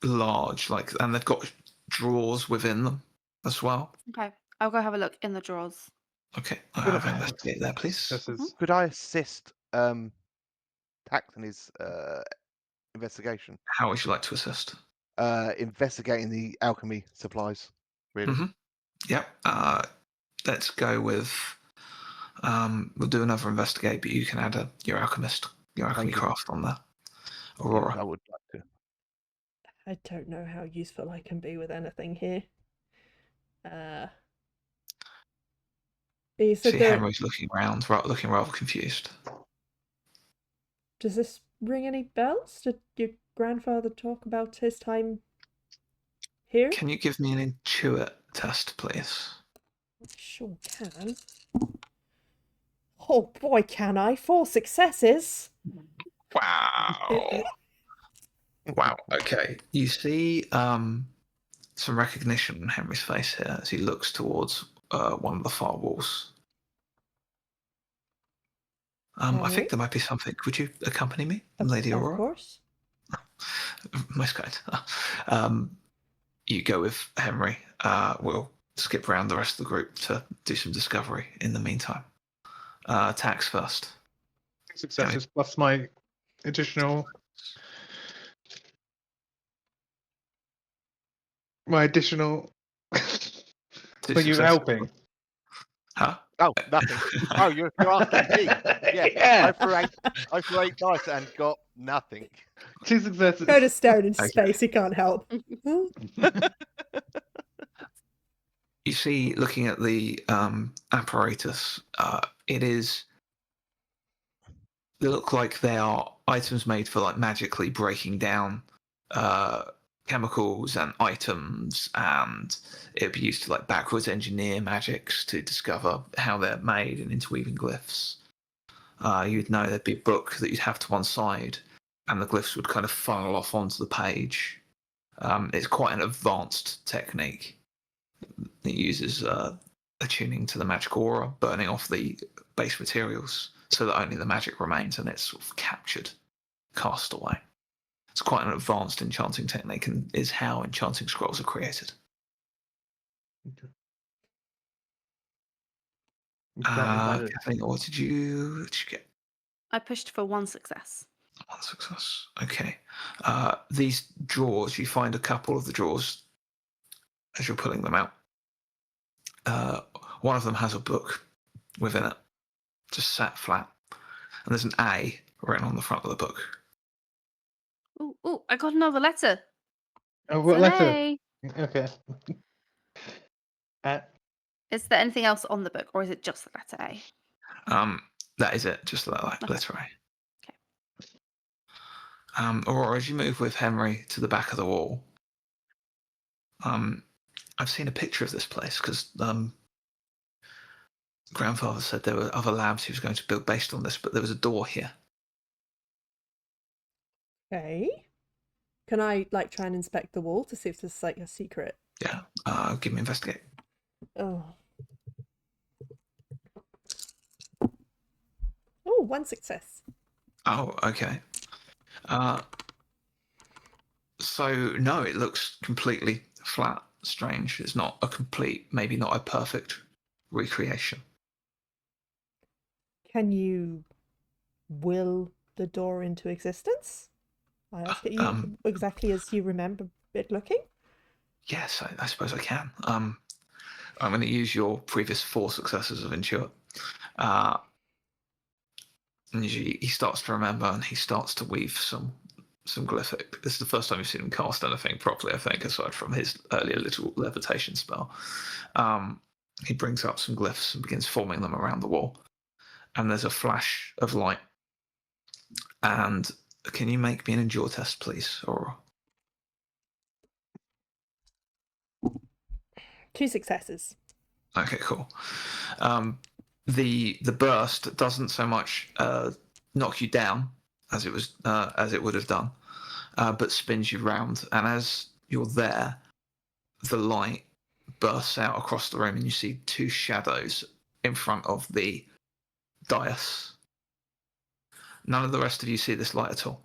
large, and they've got drawers within them as well. Okay, I'll go have a look in the drawers. Okay, I'll have investigate there, please. Could I assist Tax in his investigation? How would you like to assist? Investigating the alchemy supplies, really. Mm-hmm. Yep. Let's go with. We'll do another investigate, but you can add your alchemy craft on there. Aurora. Yes, I would like to. I don't know how useful I can be with anything here. You said See, Henry's looking around, looking rather confused. Does this ring any bells? Did your grandfather talk about his time here? Can you give me an intuit test, please? Sure can. Oh boy, can I! 4 successes! Wow. Wow, okay. You see some recognition on Henry's face here as he looks towards one of the far walls. I think there might be something. Would you accompany me, Lady Aurora? Of course. Most kind. You go with Henry. We'll skip around the rest of the group to do some discovery in the meantime. Tax first. Successes plus my additional. When you were helping. Huh? Oh, nothing. Oh, you're asking me. Yeah. I threw 8 dice and got nothing. 2 successes. Go to stone in space, he can't help. You see, looking at the apparatus, they look like they are items made for magically breaking down chemicals and items, and it'd be used to backwards engineer magics to discover how they're made and interweaving glyphs. You'd know there'd be a book that you'd have to one side, and the glyphs would kind of funnel off onto the page. It's quite an advanced technique. It uses attuning to the magic aura, burning off the base materials so that only the magic remains and it's sort of captured, cast away. It's quite an advanced enchanting technique and is how enchanting scrolls are created. Kathleen, what did you get? I pushed for 1 success. 1 success. Okay. These drawers, you find a couple of the drawers as you're pulling them out. One of them has a book within it, just sat flat, and there's an A written on the front of the book. Oh! I got another letter. Oh, what letter? A. Okay. Is there anything else on the book, or is it just the letter A? That is it, just letter A. Okay. Aurora, as you move with Henry to the back of the wall, I've seen a picture of this place because grandfather said there were other labs he was going to build based on this, but there was a door here. Okay. Can I like try and inspect the wall to see if there's like a secret? Yeah. Give me investigate. Oh. Oh, one success. Oh, okay. So no, it looks completely flat. Strange. It's not a complete, maybe not a perfect recreation. Can you will the door into existence? I ask it you exactly as you remember it looking. Yes, I suppose I can. I'm going to use your previous 4 successes of Intuit. And he starts to remember, and he starts to weave some glyphic. This is the first time you've seen him cast anything properly, I think, aside from his earlier little levitation spell. He brings up some glyphs and begins forming them around the wall. And there's a flash of light. And can you make me an endure test, please, Aurora? 2 successes. Okay, cool. The burst doesn't so much knock you down as it would have done, but spins you round. And as you're there, the light bursts out across the room, and you see 2 shadows in front of the dais. None of the rest of you see this light at all.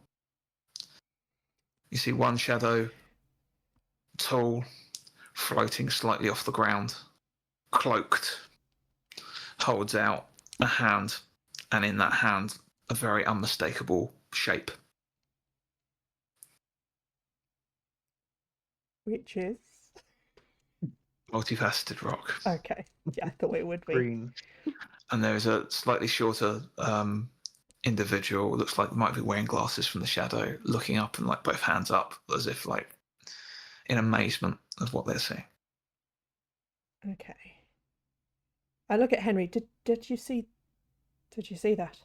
You see one shadow, tall, floating slightly off the ground, cloaked, holds out a hand, and in that hand, a very unmistakable shape. Which is? Multifaceted rock. Okay. Yeah, I thought it would be. Green. And there is a slightly shorter individual, looks like might be wearing glasses from the shadow, looking up and like both hands up as if like in amazement of what they're seeing. Okay. I look at Henry. Did you see that?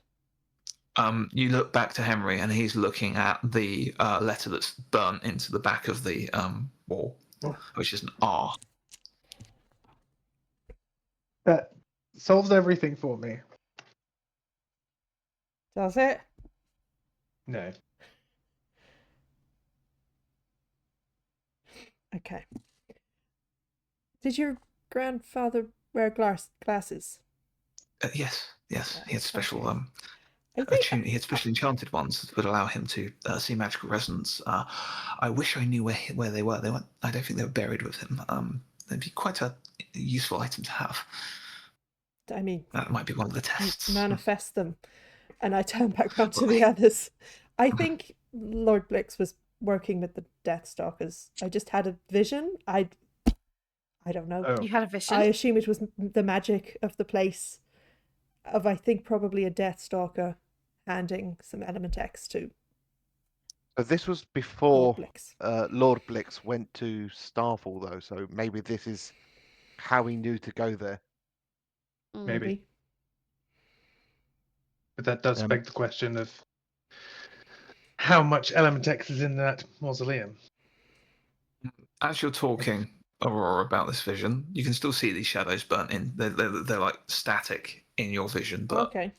You look back to Henry, and he's looking at the letter that's burnt into the back of the wall, which is an R. That solves everything for me. Does it? No. Okay. Did your grandfather wear glasses? Yes. He had special I think he had special enchanted ones that would allow him to see magical resonance. I wish I knew where they were. They weren't. I don't think they were buried with him. They'd be quite a useful item to have. I mean, That might be one of the tests. manifest them. And I turn back round to the others. I think Lord Blix was working with the Deathstalkers. I just had a vision. I don't know. Oh. You had a vision? I assume it was the magic of the place. Of I think probably a Deathstalker handing some element X to But this was before Lord Blix. Lord Blix went to Starfall, though, so maybe this is how he knew to go there. Maybe. But that does Um, beg the question of how much element X is in that mausoleum. As you're talking, Aurora, about this vision, you can still see these shadows burnt in. They're like static in your vision, but Okay.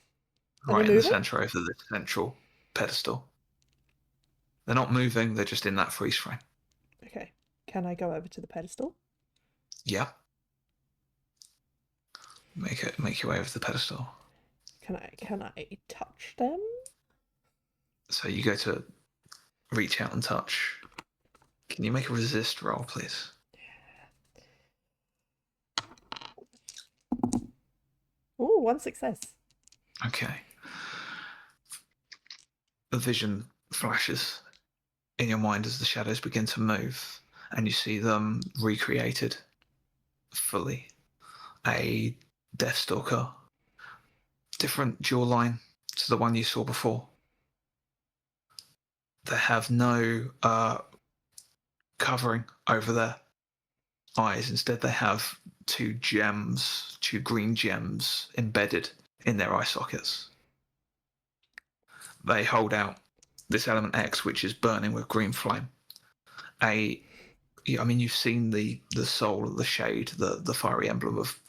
Are right they in the moving? center over the central pedestal. They're not moving. They're just in that freeze frame. Okay. Can I go over to the pedestal? Yeah. Make your way over to the pedestal. Can I touch them? So you go to reach out and touch. Can you make a resist roll, please? Oh, one success. Okay. The vision flashes in your mind as the shadows begin to move, and you see them recreated fully. A Deathstalker, different jawline to the one you saw before. They have no covering over their eyes. Instead, they have 2 green gems embedded in their eye sockets. They hold out this element X, which is burning with green flame. I mean, you've seen the soul of the shade, the fiery emblem of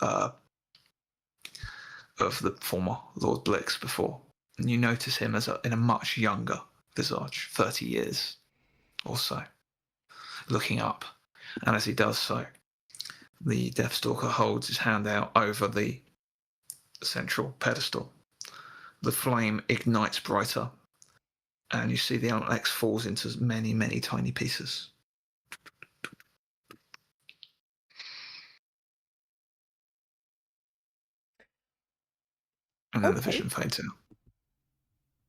the former Lord Blix before, and you notice him in a much younger visage, 30 years or so, looking up. And as he does so, the Deathstalker holds his hand out over the central pedestal. The flame ignites brighter, and you see the Element X falls into many, many tiny pieces. And then the Okay. vision fades out.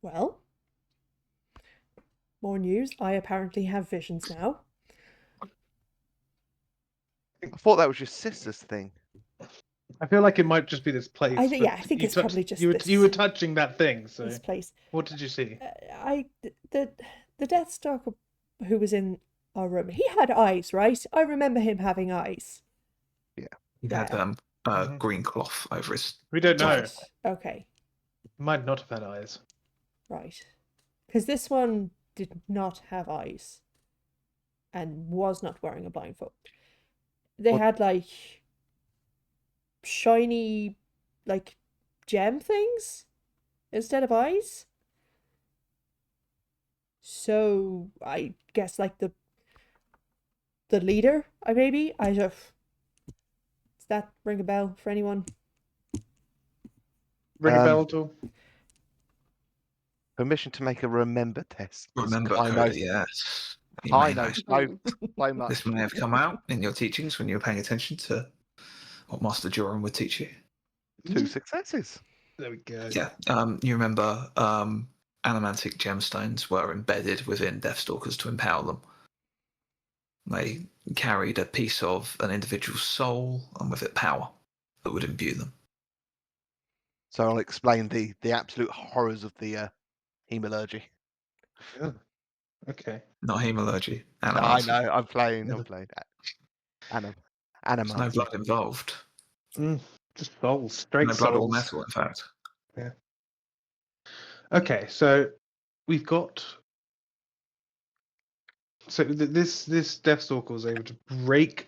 Well, more news. I apparently have visions now. I thought that was your sister's thing. I feel like it might just be this place. I think but it's probably just you were, this. you were touching that thing. So This place. what did you see? The Deathstalker who was in our room. He had eyes, right? I remember him having eyes. He had Mhm. green cloth over his. We don't know. Right. Okay. Might not have had eyes. Right. Because this one did not have eyes and was not wearing a blindfold. They had like shiny, like gem things instead of eyes. So I guess like the leader, maybe. Does that ring a bell for anyone? Ring a bell at all? Permission to make a remember test. Remember, I know. yes. I know so much. This may have come out in your teachings when you were paying attention to what Master Joran would teach you. 2 successes. There we go. Yeah. You remember animantic gemstones were embedded within Deathstalkers to empower them. They carried a piece of an individual's soul and with it power that would imbue them. So I'll explain the absolute horrors of the hemalurgy. Oh, okay. Not hemalurgy. I Animancy. know. I'm playing. There's no Animal. blood involved. Just souls, straight No blood or souls. metal, in fact. Yeah. Okay, so we've got. So this Deathstalker was able to break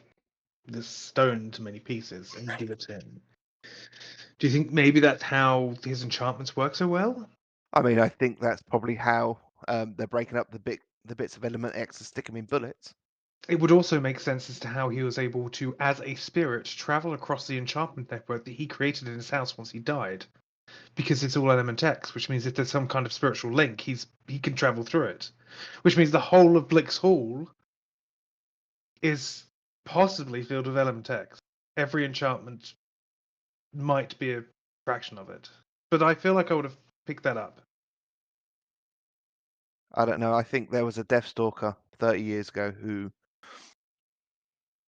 the stone into many pieces and give it to him. Do you think maybe that's how his enchantments work so well? I mean, I think that's probably how they're breaking up the bits of Element X and stick them in bullets. It would also make sense as to how he was able to, as a spirit, travel across the enchantment network that he created in his house once he died. Because it's all Element X, which means if there's some kind of spiritual link, he can travel through it. Which means the whole of Blix Hall is possibly filled with Element X. Every enchantment might be a fraction of it. But I feel like I would have picked that up. I don't know. I think there was a Deathstalker 30 years ago who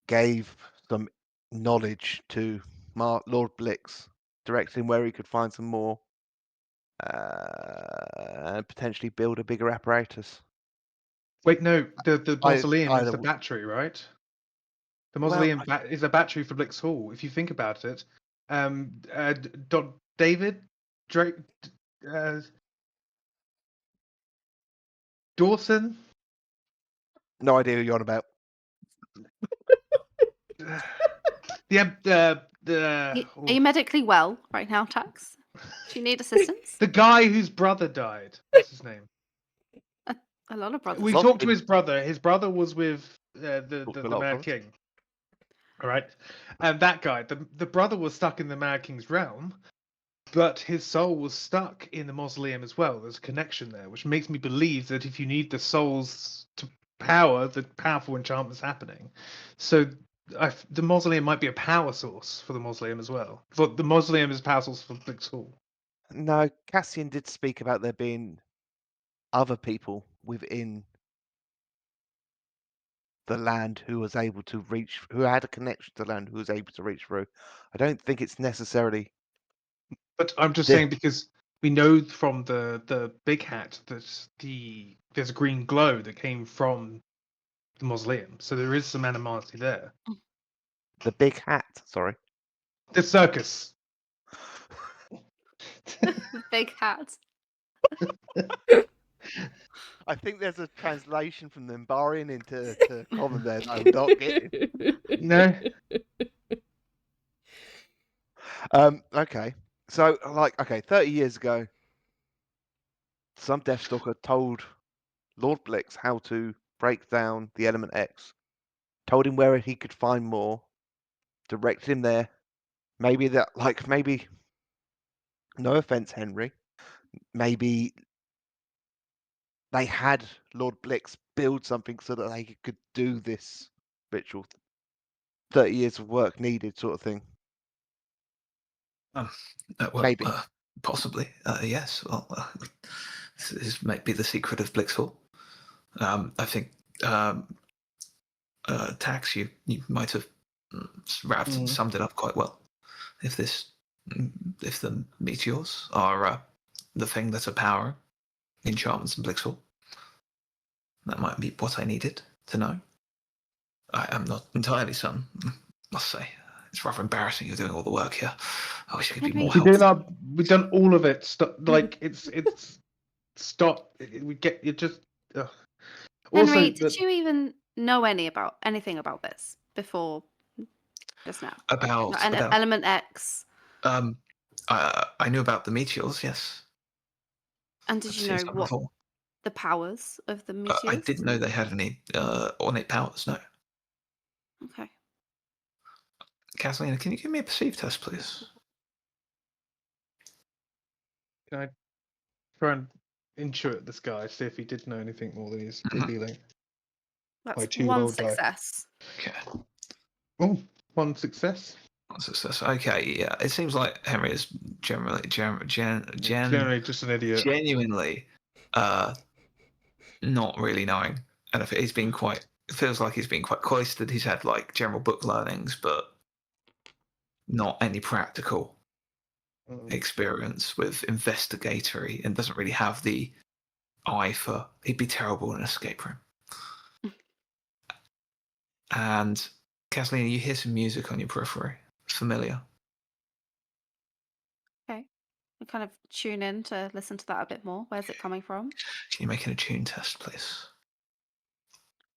gave some knowledge to Lord Blix, directing where he could find some more and potentially build a bigger apparatus. Wait, no, the mausoleum is either- the battery, right? The Well, mausoleum is a battery for Blix Hall. If you think about it, David Drake, Dawson. No idea who you're on about. Are you medically well right now, Tax? Do you need assistance? The guy whose brother died. What's his name? A lot of brothers. We talked to his brother. His brother was with the Mad King. All right, and that guy, the brother was stuck in the Mad King's realm, but his soul was stuck in the mausoleum as well. There's a connection there, which makes me believe that if you need the souls to power the powerful enchantments happening, so the mausoleum might be a power source for the mausoleum as well. But the mausoleum is a power source for Blix Hall. No, Cassian did speak about there being other people within the land who was able to reach, who had a connection to the land, who was able to reach through. I don't think it's necessarily. But I'm just saying because we know from the big hat that there's a green glow that came from the mausoleum, so there is some animosity there. The big hat, sorry. The circus. The big hat. I think there's a translation from the Mbarian into common there that I'm not getting. No. Okay. So, 30 years ago, some Deathstalker told Lord Blix how to break down the element X, told him where he could find more, directed him there. Maybe no offense, Henry, maybe they had Lord Blix build something so that they could do this ritual. 30 years of work needed, sort of thing. Maybe. Possibly. Yes. Well, this might be the secret of Blixhall. I think Tax, you might have summed it up quite well. If the meteors are the thing that's a power enchantments in Blixhall, that might be what I needed to know. I am not entirely certain, must say. It's rather embarrassing you're doing all the work here. I wish I could be more helpful. We've done all of it. It's stop. We get you just. Henry, did you even know anything about this before just now? About Element X. I knew about the meteors, yes. And did you know what the powers of the meteors? I didn't know they had any ornate powers. No. Okay. Catalina, can you give me a perceive test, please? Can I try and intuit this guy, see if he did know anything more than he's revealing? That's one success. Okay. Oh, one success. One success. Okay, yeah. It seems like Henry is generally just an idiot. Genuinely not really knowing. And if he's been it feels like he's been quite cloistered. He's had like general book learnings, but not any practical experience with investigatory, and doesn't really have the eye for. He'd be terrible in an escape room. And Catalina, you hear some music on your periphery. Familiar. Okay. I kind of tune in to listen to that a bit more. Where's it coming from? Can you make an attune test, please?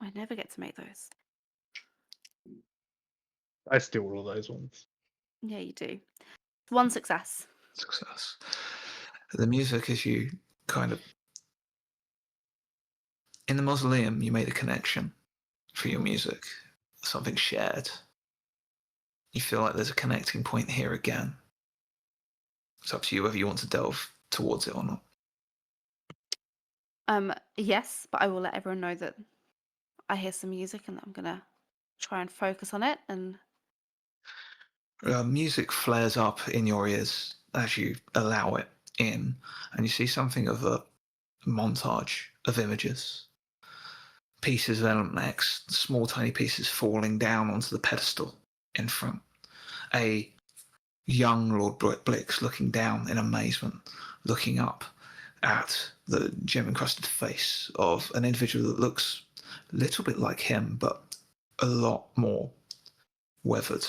I never get to make those. I steal all those ones. Yeah, you do. One success. Success. The music is you kind of... In the mausoleum, you made a connection for your music. Something shared. You feel like there's a connecting point here again. It's up to you whether you want to delve towards it or not. Yes, but I will let everyone know that I hear some music and I'm gonna try and focus on it. And music flares up in your ears as you allow it in, and you see something of a montage of images. Pieces of Element X, small tiny pieces falling down onto the pedestal in front. A young Lord Blix looking down in amazement, looking up at the gem-encrusted face of an individual that looks a little bit like him, but a lot more weathered,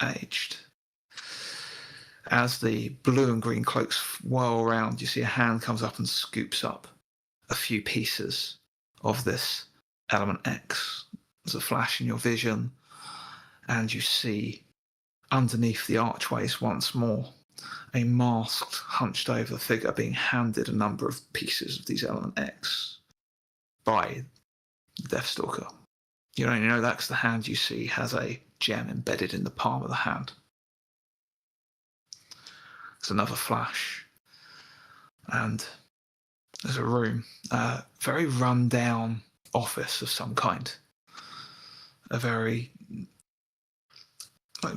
aged. As the blue and green cloaks whirl around, you see a hand comes up and scoops up a few pieces of this Element X. There's a flash in your vision, and you see underneath the archways once more a masked, hunched over figure being handed a number of pieces of these Element X by the Deathstalker. You only know that's the hand you see has a gem embedded in the palm of the hand. There's another flash, and there's a room, a very run-down office of some kind. A very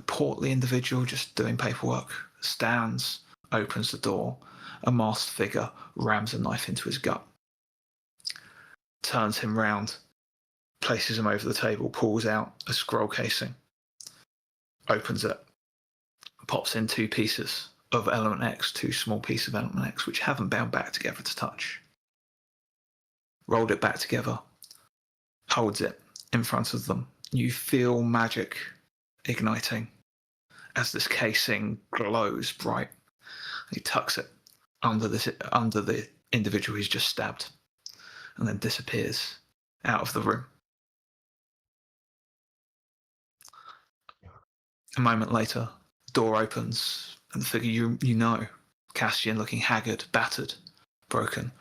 portly individual just doing paperwork stands, opens the door. A masked figure rams a knife into his gut, turns him round, places him over the table, pulls out a scroll casing, opens it, pops in two pieces of Element X, two small pieces of Element X, which haven't bound back together to touch. Rolled it back together, holds it in front of them. You feel magic igniting as this casing glows bright. He tucks it under the individual he's just stabbed, and then disappears out of the room. A moment later, the door opens, and the figure you know, Castian, looking haggard, battered, broken,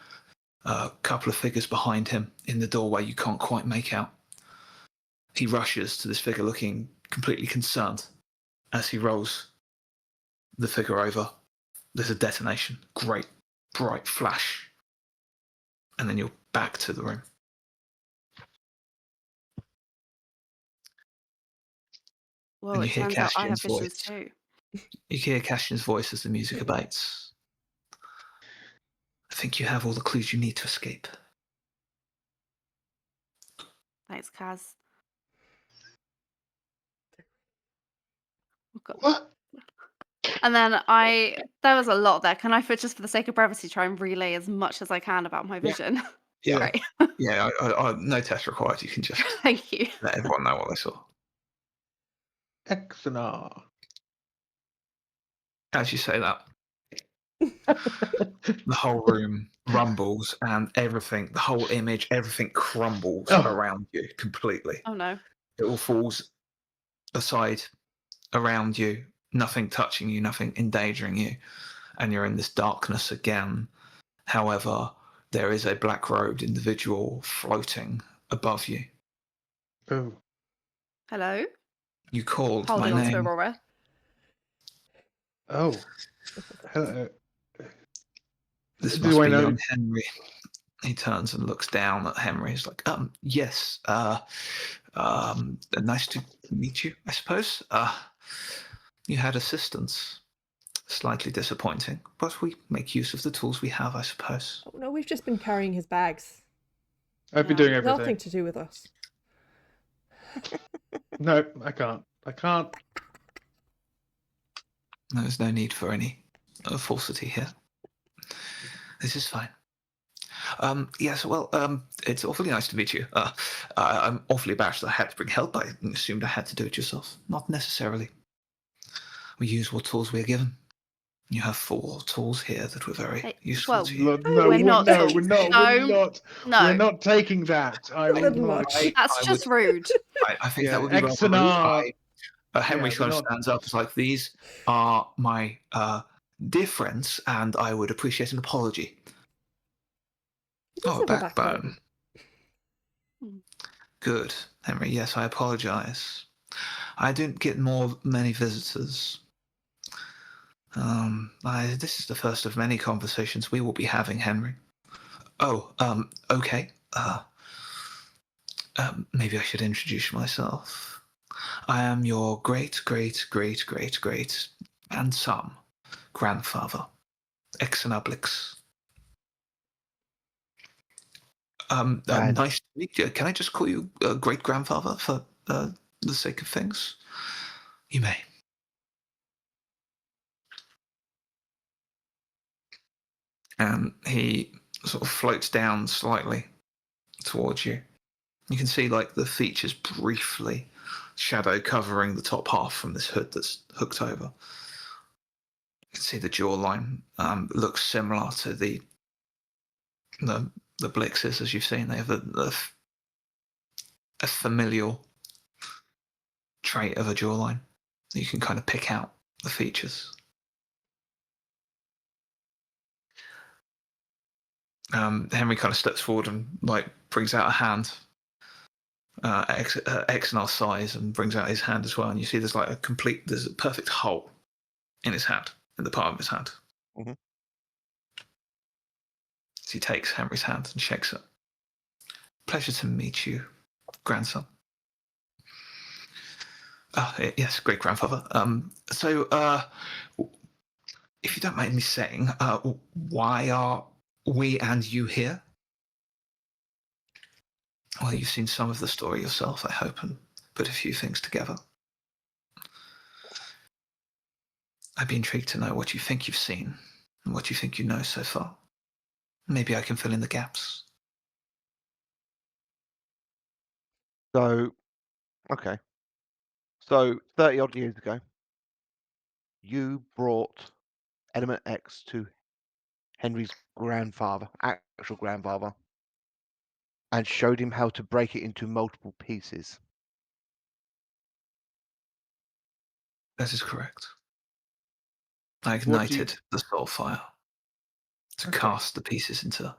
a couple of figures behind him in the doorway you can't quite make out. He rushes to this figure looking completely concerned as he rolls the figure over. There's a detonation. Great, bright flash. And then you're back to the room. Well, And you it hear turns out I have Castian's visions voice. too. You hear Castian's voice as the music abates. I think you have all the clues you need to escape. Thanks, Kaz. Oh, God. What? And then there was a lot there. Can I, just for the sake of brevity, try and relay as much as I can about my vision? Yeah. Great. Yeah, no test required. You can just Thank you. let everyone know what they saw. Excellent. As you say that, the whole room rumbles and everything, the whole image, everything crumbles around you completely. Oh no. It all falls aside around you, nothing touching you, nothing endangering you, and you're in this darkness again. However, there is a black-robed individual floating above you. Oh. Hello. You called Holding my on to name. Aurora. Oh. Hello. This Do must I be know? young Henry. He turns and looks down at Henry. He's like, yes, nice to meet you, I suppose. You had assistance. Slightly disappointing, but we make use of the tools we have, I suppose. Oh no, we've just been carrying his bags. I've been Yeah. doing everything. Nothing to do with us. No, I can't. I can't. There's no need for any falsity here. This is fine. Yes, well, it's awfully nice to meet you. I'm awfully embarrassed that I had to bring help. I assumed I had to do it yourself. Not necessarily. We use what tools we're given. You have 4 tools here that were very useful to you. No, We're not no, tools. we're not. No, We're not. no. We're not taking that. I Not will that not. much. That's I just rude. I think Yeah, that would be rather X and rude. R. Henry Yeah, kind we're of not- stands up. It's like, these are my dear friends, and I would appreciate an apology. He does Oh, have a backbone. Hmm. Good, Henry. Yes, I apologize. I didn't get many visitors. This is the first of many conversations we will be having, Henry. Oh, okay. Maybe I should introduce myself. I am your great and some grandfather, Exonoblix. Nice to meet you. Can I just call you great grandfather for the sake of things? You may. And he sort of floats down slightly towards you. You can see like the features briefly shadow covering the top half from this hood that's hooked over. You can see the jawline looks similar to the Blixes, as you've seen. They have a familial trait of a jawline. You can kind of pick out the features. Henry kind of steps forward and like brings out a hand, XNR size, and brings out his hand as well. And you see there's a perfect hole in his hand, in the palm of his hand. Mm-hmm. So he takes Henry's hand and shakes it. Pleasure to meet you, grandson. Yes, great grandfather. So, if you don't mind me saying, why are we and you here? Well, you've seen some of the story yourself, I hope, and put a few things together. I'd be intrigued to know what you think you've seen and what you think you know so far. Maybe I can fill in the gaps. So, okay. So, 30 odd years ago, you brought Element X to Henry's grandfather, actual grandfather, and showed him how to break it into multiple pieces. That is correct. I ignited the soul fire to cast the pieces into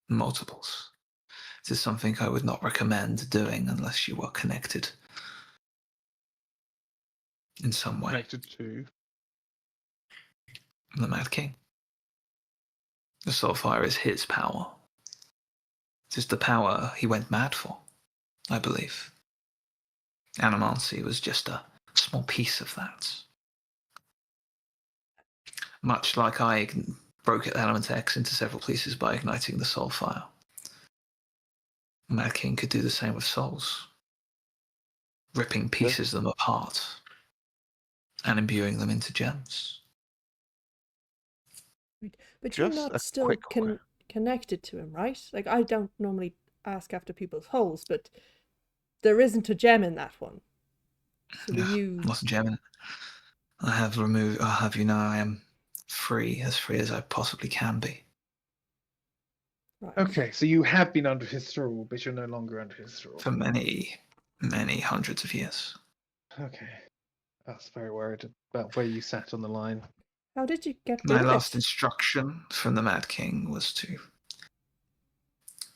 multiples. It is something I would not recommend doing unless you are connected in some way. Connected to. The Mad King. The Soulfire is his power. It is the power he went mad for, I believe. Animancy was just a small piece of that. Much like I broke Element X into several pieces by igniting the Soulfire. Mad King could do the same with souls, ripping pieces of them apart and imbuing them into gems. But Just you're a not still quick connected to him, right? Like, I don't normally ask after people's holes, but there isn't a gem in that one. So were you... Lost a gem in it. I have removed, I'll have you know, I am free as I possibly can be. Right. Okay, so you have been under his thrall, but you're no longer under his thrall. For many, many hundreds of years. Okay. I was very worried about where you sat on the line. How did you get rid My of last it? instruction from the Mad King was to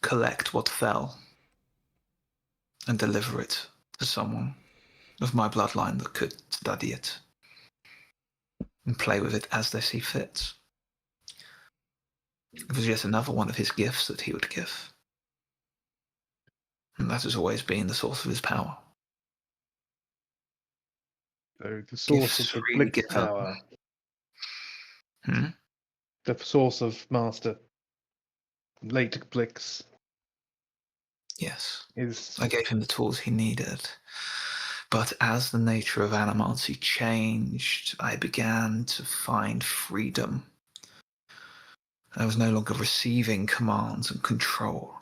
collect what fell and deliver it to someone of my bloodline that could study it and play with it as they see fit. It was yet another one of his gifts that he would give. And that has always been the source of his power. So the source Gifts of the freely Blix given. power, Hmm? the source of Master late Blix Yes. is... I gave him the tools he needed. But as the nature of animancy changed, I began to find freedom. I was no longer receiving commands and control.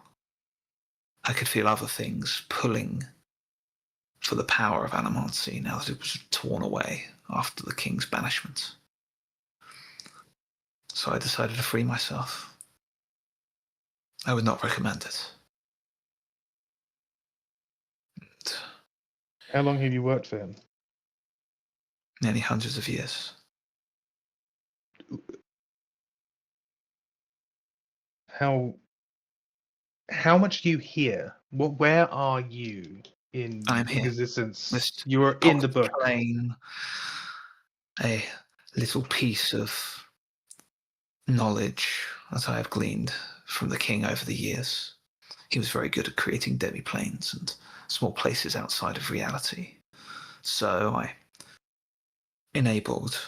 I could feel other things pulling for the power of animancy now that it was torn away after the king's banishment. So I decided to free myself. I would not recommend it. And How long have you worked for him? many hundreds of years. How much do you hear? Where are you in I'm here. existence? This You are in the pocket book. plane, a little piece of knowledge that I have gleaned from the king over the years. He was very good at creating demi-planes and small places outside of reality. So I enabled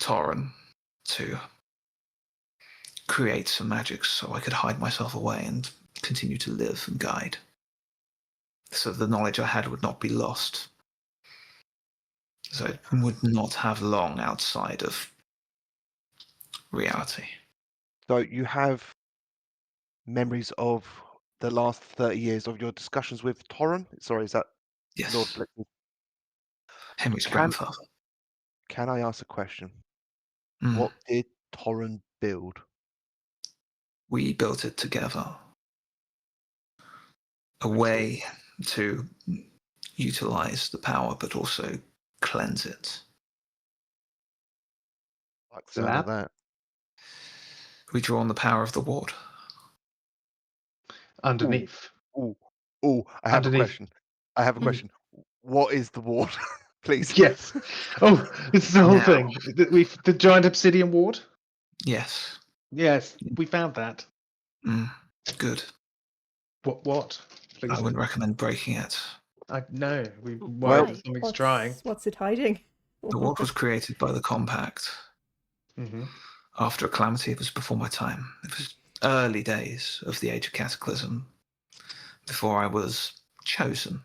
Torren to create some magic so I could hide myself away and continue to live and guide. So the knowledge I had would not be lost. So it would not have long outside of reality. So you have memories of the last 30 years of your discussions with Torren? Sorry, is that Yes. Lord Blitzen? Henry's Can- grandfather. Can I ask a question? Mm. What did Torren build? We built it together. A way to utilize the power, but also cleanse it. Like the sound of Lab? that. We draw on the power of the ward. Underneath. Oh, I have a Underneath. question. I have a Mm. question. What is the ward? Please. Yes. Oh, this is the whole Now. thing. The giant obsidian ward? Yes. Yes, we found that. Mm. Good. What? Please. I wouldn't recommend breaking it. No, we Why? worried that something's trying. What's it hiding? The ward was created by the Compact. Mm-hmm. After a calamity, it was before my time. It was early days of the Age of Cataclysm, before I was chosen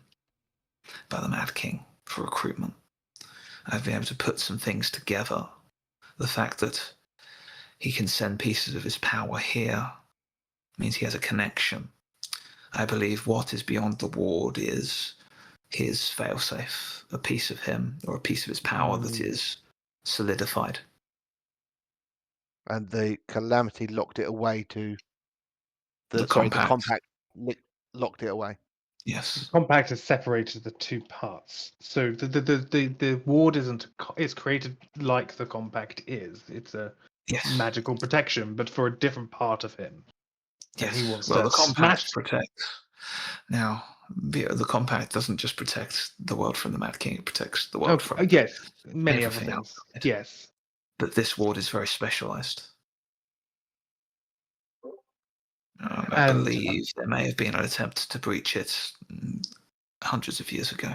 by the Mad King for recruitment. I've been able to put some things together. The fact that he can send pieces of his power here means he has a connection. I believe what is beyond the ward is his failsafe, a piece of him or a piece of his power that is solidified. And the calamity locked it away to The the compact. compact locked it away. Yes. Compact has separated the two parts. So the ward it's created like the compact is. It's a Yes. magical protection, but for a different part of him. And Yes. he wants Well, to the compact smash. protects. Now, the compact doesn't just protect the world from the Mad King; it protects the world from Yes, many other everything things. outside. Yes. But this ward is very specialized. I And believe there may have been an attempt to breach it hundreds of years ago.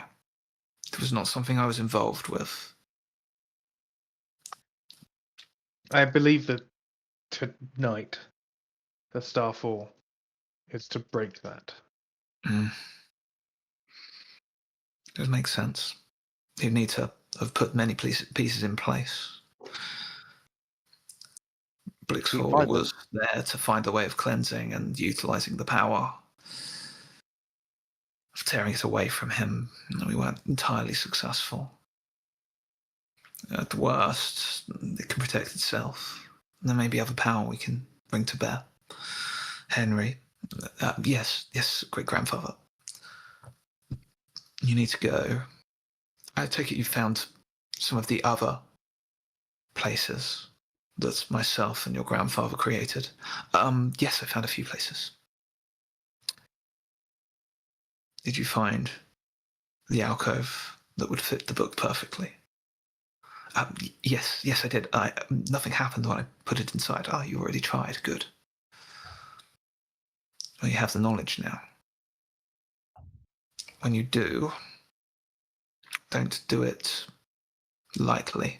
It was not something I was involved with. I believe that tonight, the Starfall is to break that. It would make sense. You'd need to have put many pieces in place. Blixhall find them. was there to find a way of cleansing and utilizing the power of tearing it away from him. We weren't entirely successful. At the worst, it can protect itself. There may be other power we can bring to bear. Henry, yes, great-grandfather. You need to go. I take it you found some of the other places that myself and your grandfather created. Yes, I found a few places. Did you find the alcove that would fit the book perfectly? Yes, I did. Nothing happened when I put it inside. You already tried. Good. Well, you have the knowledge now. When you do, don't do it lightly.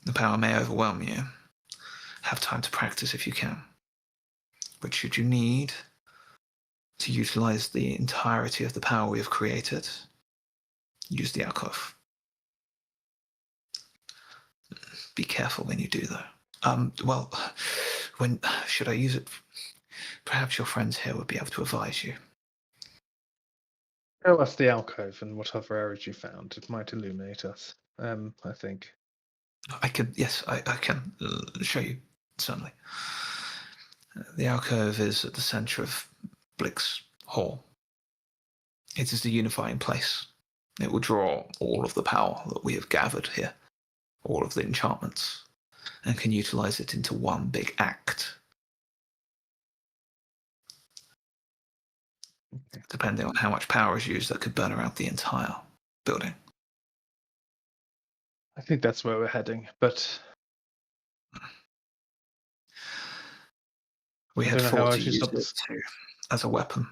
The power may overwhelm you. Have time to practice if you can. But should you need to utilize the entirety of the power we have created, use the alcove. Be careful when you do, though. Well, when should I use it? Perhaps your friends here would be able to advise you. Show us the alcove and what other areas you found. It might illuminate us, I think. I can show you, certainly. The alcove is at the center of Blix Hall. It is the unifying place. It will draw all of the power that we have gathered here, all of the enchantments, and can utilize it into one big act. Okay. Depending on how much power is used, that could burn out the entire building. I think that's where we're heading, but We I had don't know how thought I to should use stop it this. as a weapon.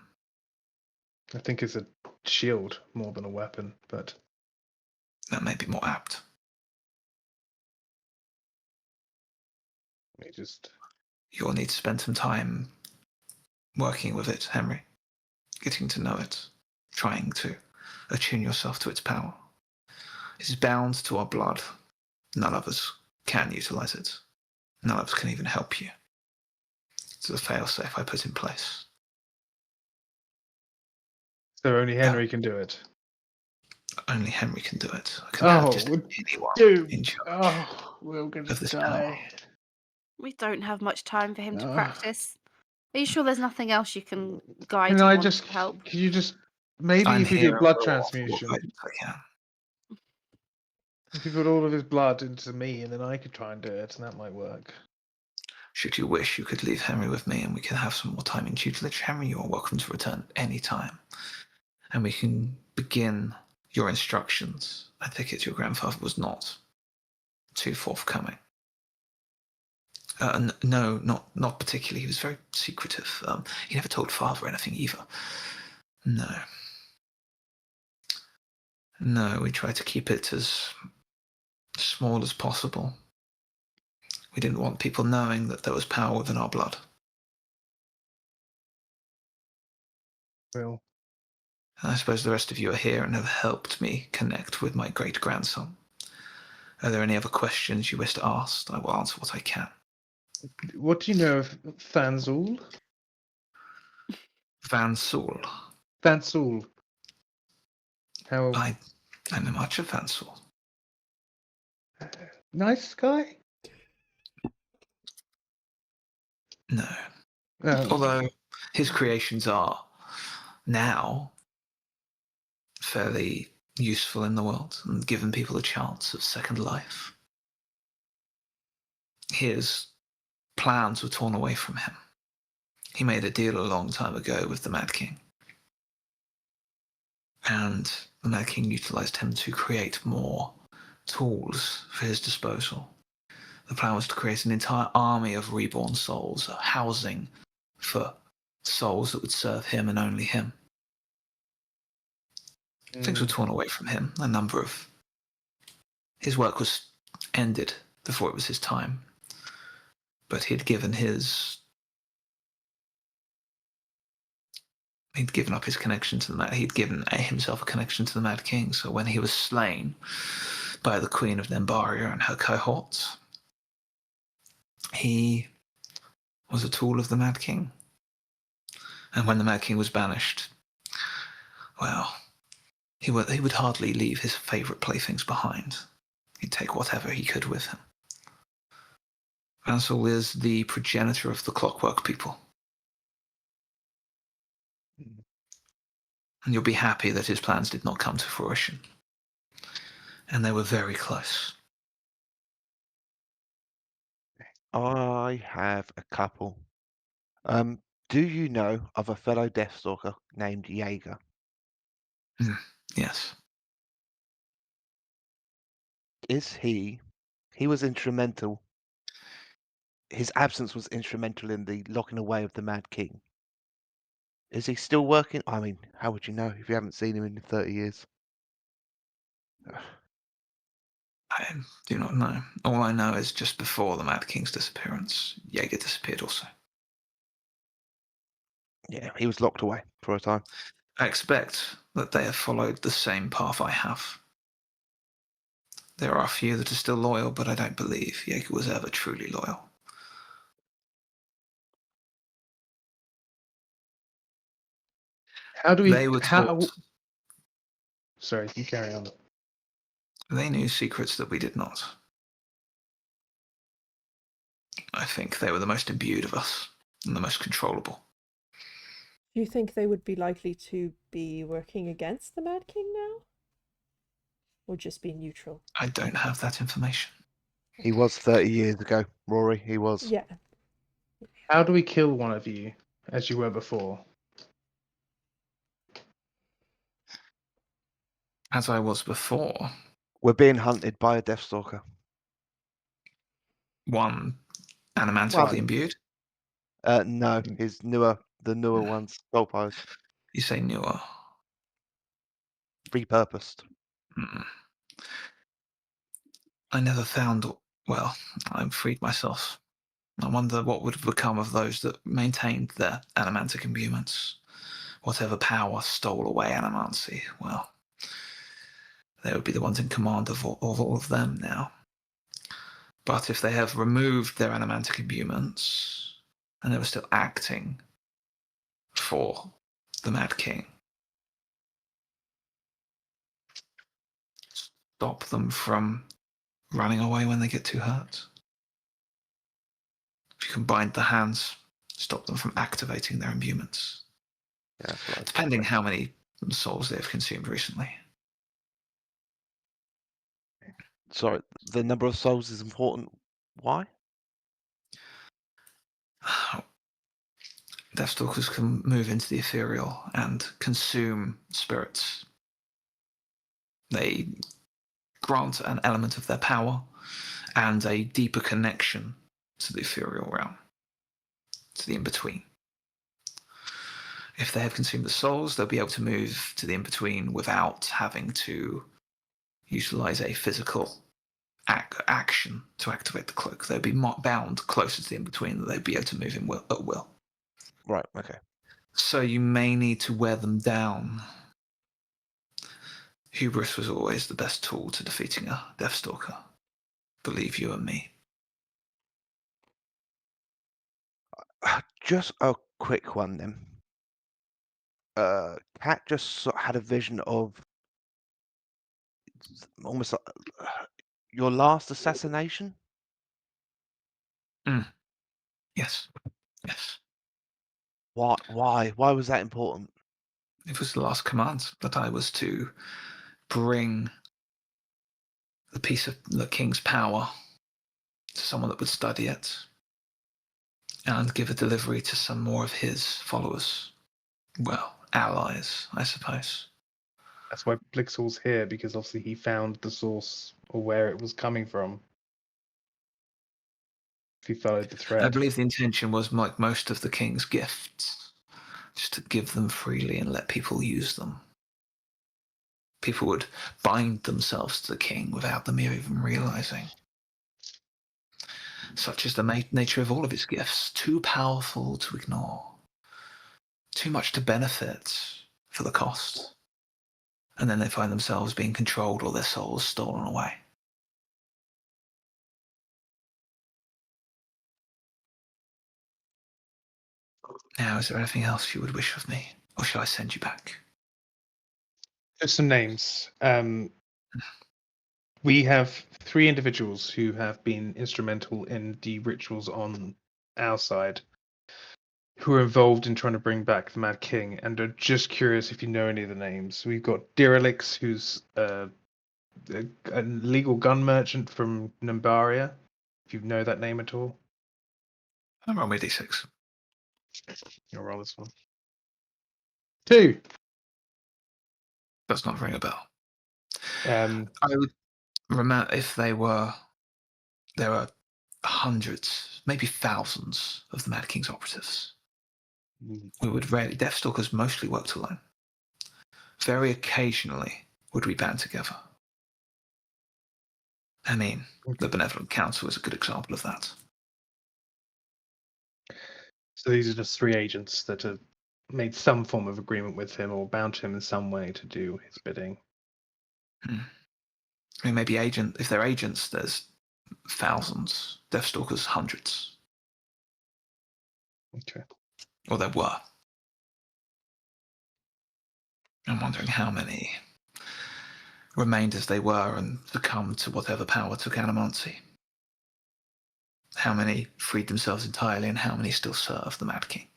I think it's a shield more than a weapon, but That may be more apt. we just You'll need to spend some time working with it, Henry. Getting to know it. Trying to attune yourself to its power. It is bound to our blood. None of us can utilize it. None of us can even help you. It's a failsafe I put in place. so only Henry can do it. Only Henry can do it. I can have just anyone in charge we're gonna of this power. We don't have much time for him to practice. Are you sure there's nothing else you can guide Can him I on just to help? Can you just maybe I'm if we here did blood and will offer what transfusion, guidance I can. if he put all of his blood into me, and then I could try and do it, and that might work. Should you wish, you could leave Henry with me and we can have some more time in tutelage. Henry, you are welcome to return any time. And we can begin your instructions. I take it your grandfather was not too forthcoming. No, not particularly. He was very secretive. He never told father anything either. No, we tried to keep it as small as possible. We didn't want people knowing that there was power within our blood. Well, And I suppose the rest of you are here and have helped me connect with my great-grandson. Are there any other questions you wish to ask? I will answer what I can. what do you know of Fanzul? Van Soul. Fanzul. How I know much of Van Soul. nice guy? No. Oh, Although his creations are now fairly useful in the world and given people a chance of second life. His plans were torn away from him. He made a deal a long time ago with the Mad King. And the Mad King utilized him to create more tools for his disposal. The plan was to create an entire army of reborn souls, a housing for souls that would serve him and only him. Things were torn away from him. His work was ended before it was his time. But he'd given up his connection to the Mad. He'd given himself a connection to the Mad King. So when he was slain by the Queen of Nembaria and her cohorts, he was a tool of the Mad King. And when the Mad King was banished, well, he would hardly leave his favourite playthings behind. He'd take whatever he could with him. Vansal is the progenitor of the Clockwork people. And you'll be happy that his plans did not come to fruition. And they were very close. I have a couple. Do you know of a fellow Deathstalker named Jaeger? Yes. He was instrumental. His absence was instrumental in the locking away of the Mad King. Is he still working? I mean, how would you know if you haven't seen him in 30 years? I do not know. All I know is just before the Mad King's disappearance, Jaeger disappeared also. Yeah, he was locked away for a time. I expect that they have followed the same path I have. There are a few that are still loyal, but I don't believe Jaeger was ever truly loyal. How do we? They were taught. Sorry, you carry on. They knew secrets that we did not. I think they were the most imbued of us and the most controllable. Do you think they would be likely to be working against the Mad King now? Or just be neutral? I don't have that information. He was 30 years ago, Rory. He was. Yeah. How do we kill one of you as you were before? As I was before, We're being hunted by a Deathstalker. one animantically imbued. No, the newer ones, Soulpires, You say newer. repurposed. I never found. Well, I freed myself. I wonder what would have become of those that maintained their animantic imbuements. Whatever power stole away animancy, well, they would be the ones in command of all of them now. But if they have removed their animantic imbuements and they were still acting for the Mad King, stop them from running away when they get too hurt. If you can bind the hands, stop them from activating their imbuements. Yeah, that's what I Depending how many souls they've consumed recently. Sorry, the number of souls is important. Why? Deathstalkers can move into the ethereal and consume spirits. They grant an element of their power and a deeper connection to the ethereal realm, to the in-between. If they have consumed the souls, they'll be able to move to the in-between without having to utilize a physical action to activate the cloak. They'll be bound closer to the in-between that they'd be able to move in at will. Right, okay. So you may need to wear them down. Hubris was always the best tool to defeating a Deathstalker. Believe you and me. Just a quick one then. Kat just had a vision of almost like, your last assassination. Yes. Yes. Why? Why was that important? It was the last command that I was to bring the piece of the king's power to someone that would study it and give a delivery to some more of his followers. Well, allies, I suppose. That's why Blixall's here, because obviously he found the source or where it was coming from. If he followed the I thread. believe the intention was, like most of the king's gifts, just to give them freely and let people use them. People would bind themselves to the king without them even realizing. Such is the nature of all of his gifts, too powerful to ignore, too much to benefit for the cost. And then they find themselves being controlled or their souls stolen away. Now, is there anything else you would wish of me? Or shall I send you back? Just some names. We have 3 individuals who have been instrumental in the rituals on our side, who are involved in trying to bring back the Mad King, and are just curious if you know any of the names. We've got Derelix, who's a legal gun merchant from Nambaria, if you know that name at all. I'm on my D6. You'll roll this one. 2. Does not ring a bell. Um, I would remember if there are hundreds, maybe thousands of the Mad King's operatives. We would rarely, Deathstalkers mostly worked alone. Very occasionally would we band together. I mean, the Benevolent Council is a good example of that. So these are just 3 agents that have made some form of agreement with him or bound him in some way to do his bidding. I mean, maybe if they're agents, there's thousands. Deathstalkers, hundreds. Okay. Or there were. I'm wondering how many remained as they were and succumbed to whatever power took Animancy. How many freed themselves entirely and how many still serve the Mad King.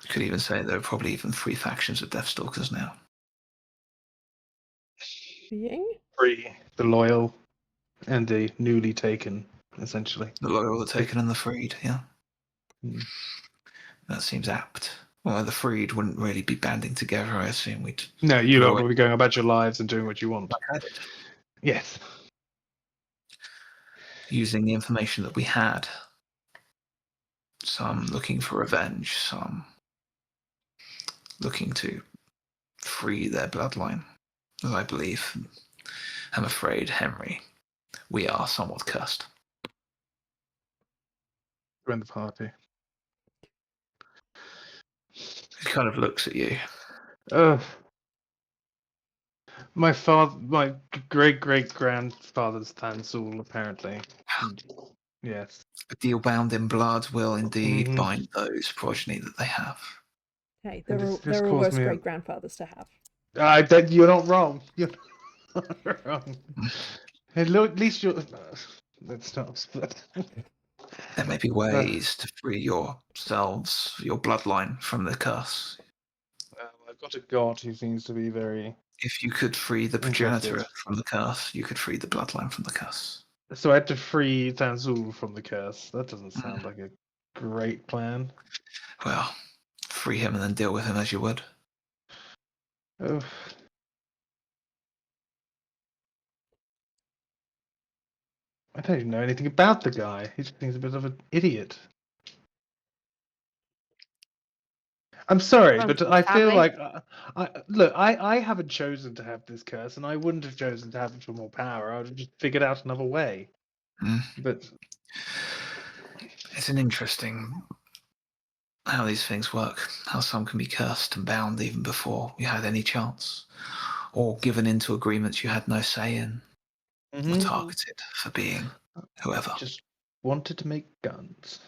Could even say there are probably even 3 factions of Deathstalkers now. Being? 3. The loyal and the newly taken, essentially. The loyal, the taken, and the freed, yeah. Mm. That seems apt. Well, the freed wouldn't really be banding together, I assume we'd... No, you go lot away. will be going about your lives and doing what you want. Yes. Using the information that we had. Some looking for revenge, some looking to free their bloodline. As I believe, I'm afraid, Henry, we are somewhat cursed. Join the party. He kind of looks at you. My great-great-grandfather's Tansul, apparently. Yes. A deal bound in blood will indeed Mhm. bind those progeny that they have. Hey, And there this are caused worse me a- great grandfathers to have. You're not wrong. You're not wrong. Hey, look, at least you're... Let's not split. There may be ways to free yourselves, your bloodline, from the curse. I've got a god who seems to be very... If you could free the Interested. progenitor from the curse, you could free the bloodline from the curse. So I had to free Tansul from the curse. That doesn't sound like a great plan. Well, free him and then deal with him as you would. Oh. I don't even know anything about the guy. He just seems a bit of an idiot. I'm sorry, but I feel Sadly. like I haven't chosen to have this curse, and I wouldn't have chosen to have it for more power. I would have just figured out another way. But It's an interesting how these things work. How some can be cursed and bound even before you had any chance, or given into agreements you had no say in, or targeted for being whoever. just wanted to make guns.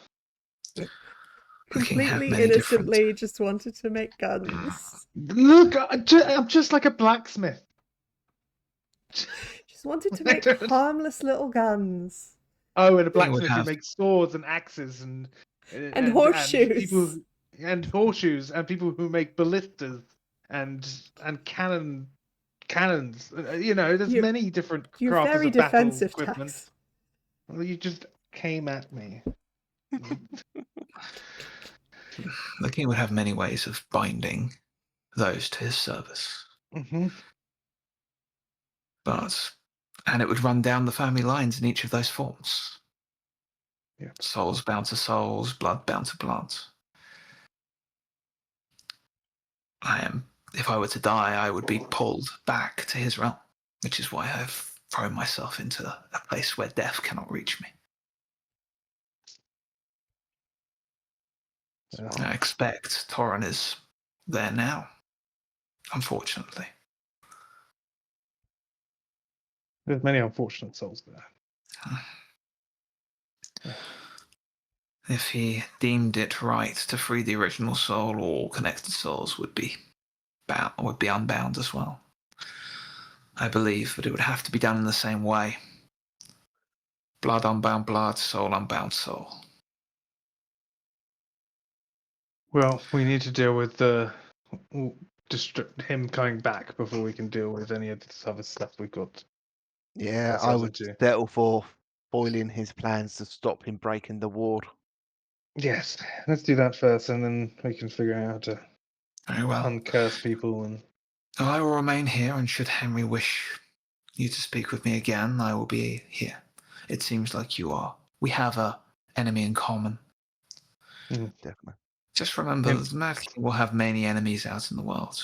Looking at Completely many different. innocently just wanted to make guns. Look, I'm just like a blacksmith. Just wanted to make harmless little guns. Oh, and a They would blacksmith who have- makes swords and axes and horseshoes. and horseshoes and people who make ballistas and cannon cannons. There's You- many different You're crafts very of battle defensive, equipment. Tax. Well, you just came at me. The king would have many ways of binding those to his service. Mm-hmm. And it would run down the family lines in each of those forms. Yeah. Souls bound to souls, blood bound to blood. If I were to die, I would be pulled back to his realm, which is why I've thrown myself into a place where death cannot reach me. I expect Torin is there now, unfortunately. There's many unfortunate souls there. If he deemed it right to free the original soul, all connected souls would be unbound as well. I believe, but it would have to be done in the same way. Blood unbound blood, soul unbound soul. Well, we need to deal with him coming back before we can deal with any of this other stuff we've got. Yeah, I ourselves would into. settle for foiling his plans to stop him breaking the ward. Yes, let's do that first, and then we can figure out how to Very well. uncurse people. And I will remain here, and should Henry wish you to speak with me again, I will be here. It seems like we have a enemy in common. Definitely. Just remember, the Mad King will have many enemies out in the world.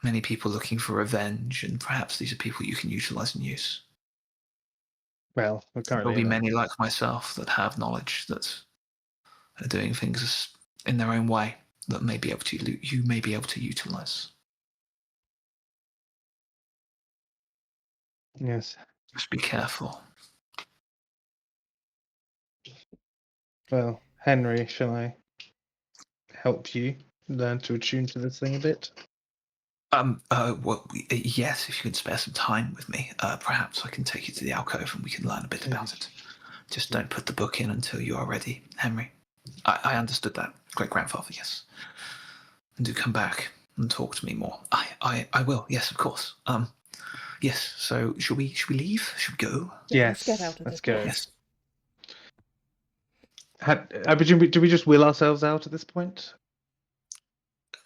Many people looking for revenge, and perhaps these are people you can utilize and use. Well, we're There currently will be many like myself that have knowledge that are doing things in their own way that you may be able to utilize. Yes. Just be careful. Well, Henry, shall I help you learn to attune to this thing a bit? Yes, if you could spare some time with me, perhaps I can take you to the alcove and we can learn a bit about it. Just don't put the book in until you are ready, Henry. I understood that, great-grandfather, yes. And do come back and talk to me more. I will, yes, of course. Yes, so should we leave? Should we go? Yeah, Yes, let's get out of let's this go. place. Yes. I presume, do we just will ourselves out at this point?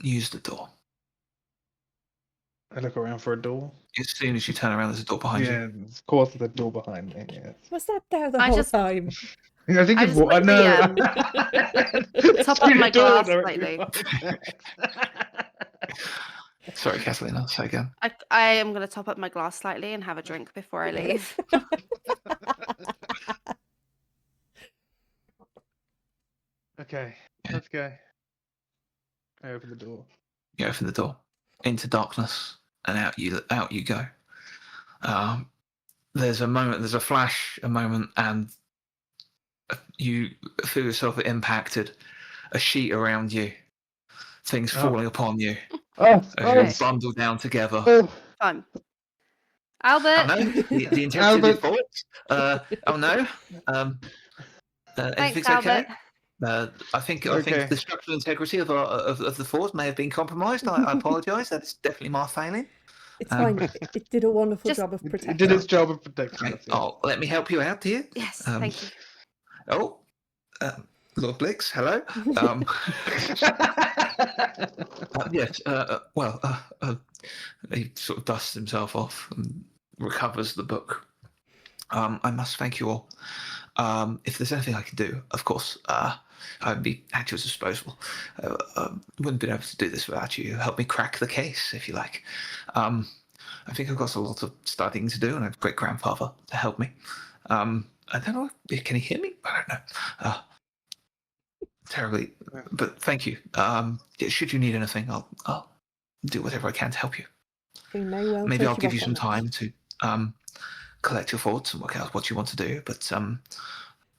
Use the door. I look around for a door. As soon as you turn around, there's a door behind you. Yeah, of course, there's a door behind me. Yes. Was that there the I whole just- time? I think I it's just what. quickly, No. top up my glass slightly. Sorry, Catalina, say again. I am going to top up my glass slightly and have a drink before I leave. Okay, let's go. I open the door. You open the door into darkness, and out you go. There's a flash, a moment, and you feel yourself impacted. A sheet around you, things falling upon you as you're bundled down together. Fun. Albert. Oh no, the integrity of your thoughts. Oh no. Thanks, Everything's okay. Albert. I think Okay. the structural integrity of the force may have been compromised. I apologise. That's definitely my failing. It's fine. It did a wonderful job of It protecting. did its job of protecting Right. us. Yeah. Oh, let me help you out, dear. Yes, thank you. Oh, Lord Blix, hello. Yes. He sort of dusts himself off and recovers the book. I must thank you all. If there's anything I can do, of course, I'd be at your disposal. Wouldn't be able to do this without you. Help me crack the case, if you like. I think I've got a lot of studying to do, and I have a great grandfather to help me. I don't know. Can he hear me? I don't know. Terribly, but thank you. Should you need anything, I'll do whatever I can to help you. We may well Maybe take I'll give you up some on that. time to collect your thoughts and work out what you want to do. But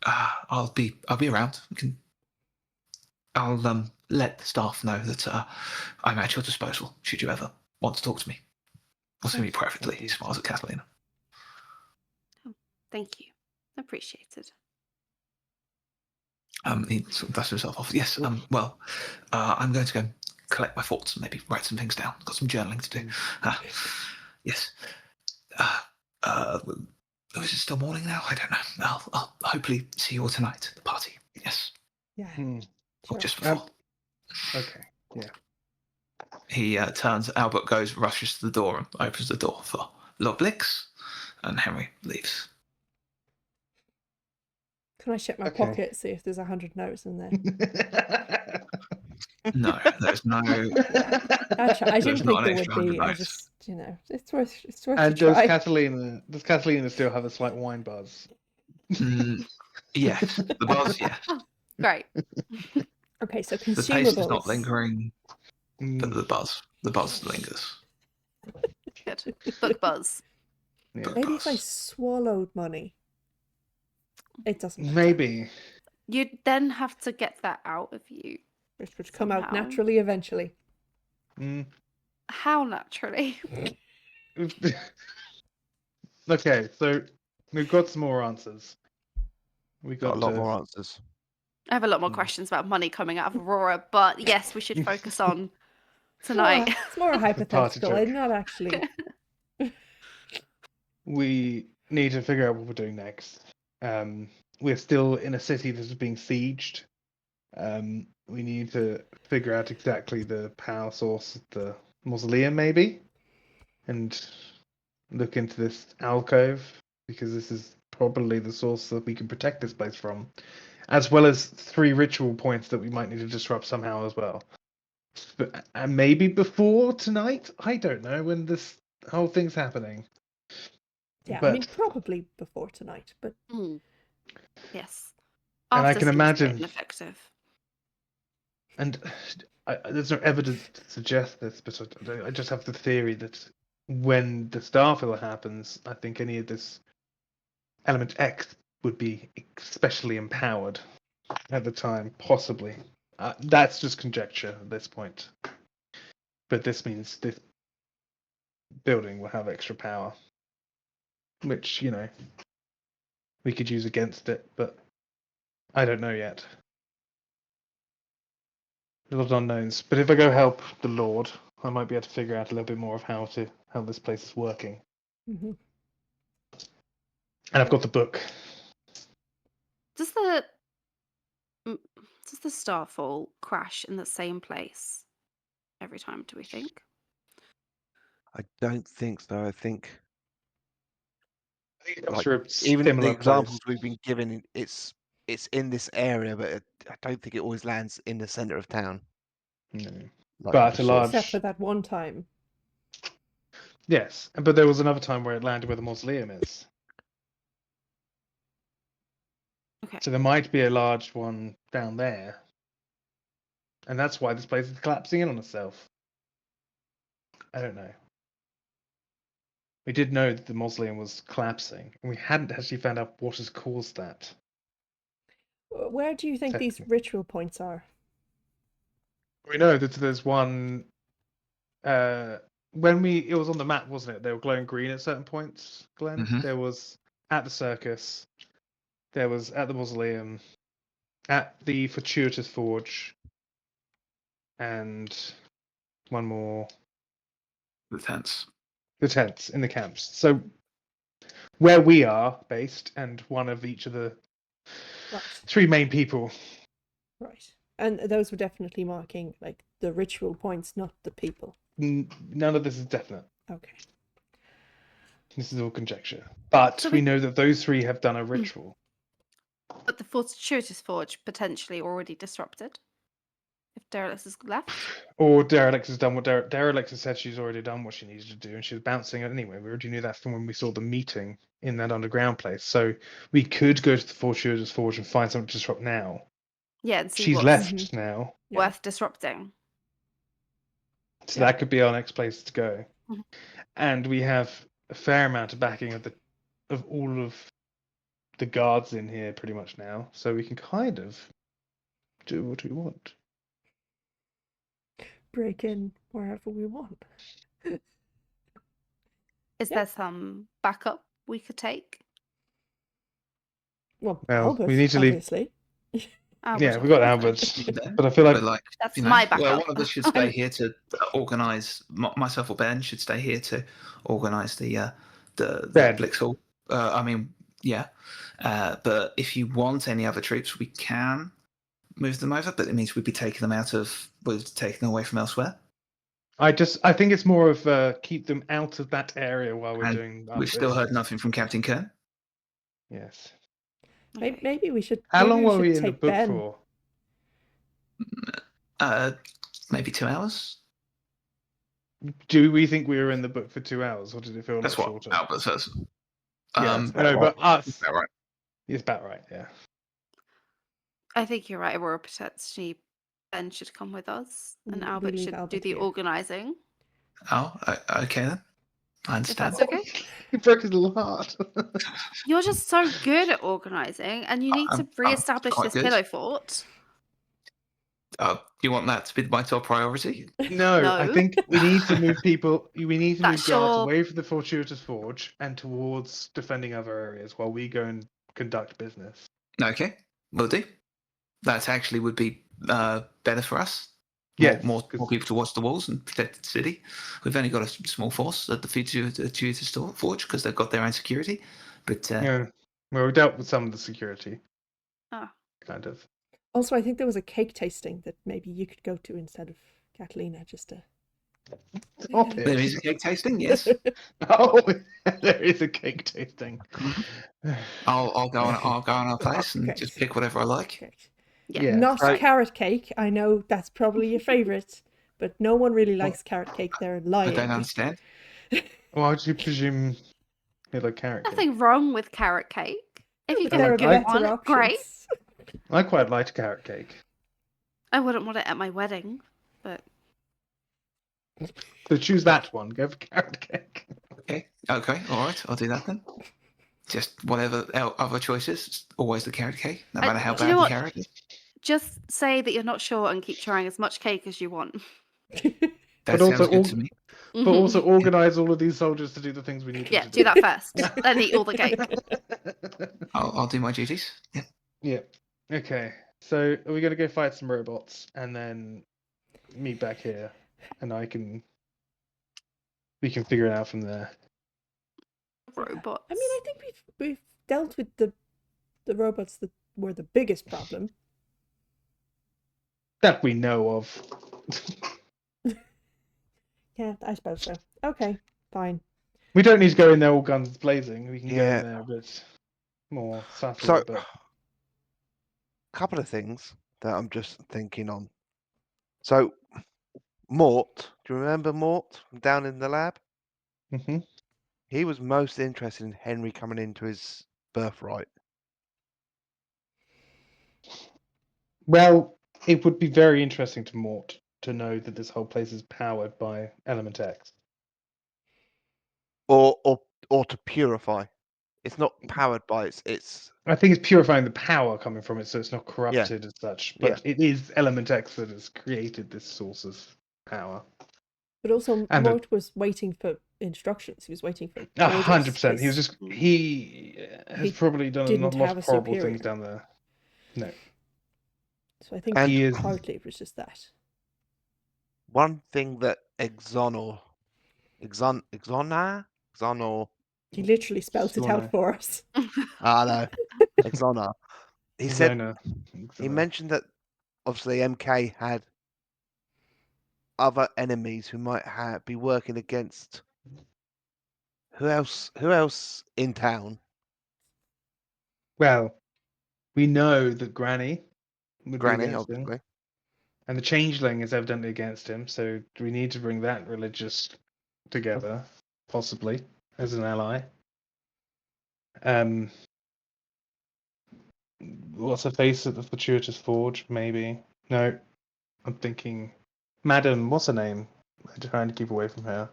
I'll be around. I'll let the staff know that I'm at your disposal. Should you ever want to talk to me, or see me privately, he smiles at Catalina. Thank you. Appreciated. He sort of dusts himself off. Yes. Well, I'm going to go and collect my thoughts and maybe write some things down. Got some journaling to do. Yes. Is it still morning now? I don't know. I'll hopefully see you all tonight at the party. Yes. Yeah. Or Sure. just before. Okay. Yeah. He turns. Albert rushes to the door and opens the door for Lord Blix, and Henry leaves. Can I check my Okay. pocket, see if there's 100 notes in there? No, there's no. I There's didn't not think an there extra would be. 100 I notes. just, it's worth And a try. Does Catalina still have a slight wine buzz? Yes, the buzz. Yes, Great. Okay, so the taste is not consumables. lingering, but Mm, the buzz lingers. Good. Book buzz. yeah. Maybe if I swallowed money, it doesn't matter. Maybe. You'd then have to get that out of you. Which would come out Somehow. naturally eventually. Mm. How naturally? Okay, so we've got some more answers. We Got got a lot more answers. I have a lot more questions about money coming out of Aurora, but yes, we should focus on tonight. It's more a hypothetical. joke. I'm not actually. We need to figure out what we're doing next. We're still in a city that is being sieged. We need to figure out exactly the power source of the mausoleum, maybe, and look into this alcove, because this is probably the source that we can protect this place from, as well as 3 ritual points that we might need to disrupt somehow as well. But, and maybe before tonight? I don't know, when this whole thing's happening. Yeah, But, I mean, probably before tonight, but Yes. And I After can Steve's imagine- been effective. and there's no evidence to suggest this, but I just have the theory that when the Starfall happens, I think any of this Element X would be especially empowered at the time, possibly. That's just conjecture at this point. But this means this building will have extra power, which, we could use against it, but I don't know yet. A lot of unknowns. But if I go help the Lord, I might be able to figure out a little bit more of how this place is working. Mhm. And I've got the book. Does the Starfall crash in the same place every time, do we think? I don't think so. I think I think it comes like, through a even the similar examples place. we've been given, it's in this area, but I don't think it always lands in the center of town. No. Like But we a saw. large. except for that one time. Yes, but there was another time where it landed where the mausoleum is. Okay. So there might be a large one down there. And that's why this place is collapsing in on itself. I don't know. We did know that the mausoleum was collapsing, and we hadn't actually found out what has caused that. Where do you think these ritual points are? We know that there's one. It was on the map, wasn't it? They were glowing green at certain points, Glenn. Mhm. There was at the circus, there was at the mausoleum, at the fortuitous forge, and one more. The tents. The tents in the camps. So where we are based, and one of each of the Right. 3 main people. Right. And those were definitely marking like the ritual points, not the people. None of this is definite. Okay. This is all conjecture. But So we we- know that those 3 have done a ritual. But the Fortuitous Forge potentially already disrupted. If Derelict is left. Or Derelict has done what Derelict has said she's already done what she needed to do, and she's bouncing it anyway. We already knew that from when we saw the meeting in that underground place. So we could go to the Fortuitous Forge and find something to disrupt now. Yeah, and see She's what's left now, Yeah. worth disrupting. so Yeah. that could be our next place to go. Mhm. And we have a fair amount of backing of all of the guards in here pretty much now, so we can kind of do what we want. Break in wherever we want. Is Yeah. there some backup we could take? Well, Well, Albus, we need to leave- obviously. Yeah, we got Albert, but I feel But like That's you know, my well, backup. one of us should stay here to organise. Myself or Ben should stay here to organise the Ben. Blix Hall. I mean, yeah. But if you want any other troops, we can move them over. But it means we'd be taking them away from elsewhere. I think it's more of keep them out of that area while we're And doing. we've still heard nothing from Captain Kern. Yes. Okay. Maybe we should. How maybe long we were should we in the take book Ben. for? Maybe 2 hours. Do we think we were in the book for 2 hours, or did it feel a That's lot what shorter? Albert says. Yeah, that's I know, but us. All right. It's about right. Yeah. I think you're right, Aurora. Potentially, Ben should come with us, and We Albert leave should do Albert the here. organising. Oh, okay then. I If understand. that's okay. He broke his little heart. You're just so good at organising, and you need to I'm re-establish quite this good. pillow fort. You want that to be my top priority? No, I No. think we need to move people. We need to move That's guards your- away from the Fortuitous Forge and towards defending other areas while we go and conduct business. Okay, will do. That actually would be better for us. Yes, More 'cause- people to watch the walls and protect the city. We've only got a small force at the Fortuitous Forge because they've got their own security. But Yeah. Well, we dealt with some of the security. Ah. Kind of. Also, I think there was a cake tasting that maybe you could go to instead of Catalina, just to. Stop there it. is a cake tasting. Yes, Oh, there is a cake tasting. I'll go on our place and Okay. just pick whatever I like. Okay. Yeah. Not so- carrot cake. I know that's probably your favorite, but no one really likes carrot cake. They're I lying. don't understand. Why would you presume you like carrot cake? Nothing wrong with carrot cake. If you But there are can like- get better one, options. great. I quite liked carrot cake. I wouldn't want it at my wedding, but So choose that one. Go for carrot cake. Okay, all right. I'll do that then. Just whatever other choices. It's always the carrot cake, no matter how do you know bad the what? carrot is. just say that you're not sure and keep trying as much cake as you want. That also sounds good all- to me. But also organize all of these soldiers to do the things we need them Yeah, to do that first. Then eat all the cake. I'll do my duties. Yeah. Yeah. Okay. So are we going to go fight some robots and then meet back here, and we can figure it out from there. Robots. I mean, I think we've dealt with the robots that were the biggest problem. That we know of. Yeah, I suppose so. Okay, fine. We don't need to go in there all guns blazing. We can go Yeah. in there a bit more subtly. So, but couple of things that I'm just thinking on. So, Mort, do you remember Mort from down in the lab? Mhm. He was most interested in Henry coming into his birthright. Well, it would be very interesting to Mort to know that this whole place is powered by Element X. Or to purify. It's not powered by it's I think it's purifying the power coming from it, so it's not corrupted as such. But it is Element X that has created this source of power. But also, And Mort was waiting for instructions. He was waiting for 100%. He was orders, just he has he probably done a didn't lot have of a horrible superior. things down there. No. So I think And he is partly it was just that. one thing that Exonor He literally spelt it out Exono. for us. I know. Exonor. He said Xona. he mentioned that obviously MK had other enemies who might be working against who else in town? Well, we know that Granny would Granny, be against him, obviously. and the Changeling is evidently against him. So we need to bring that religious together, possibly as an ally. What's her face at the Fortuitous Forge? Maybe. No, I'm thinking, Madam. What's her name? I'm trying to keep away from her.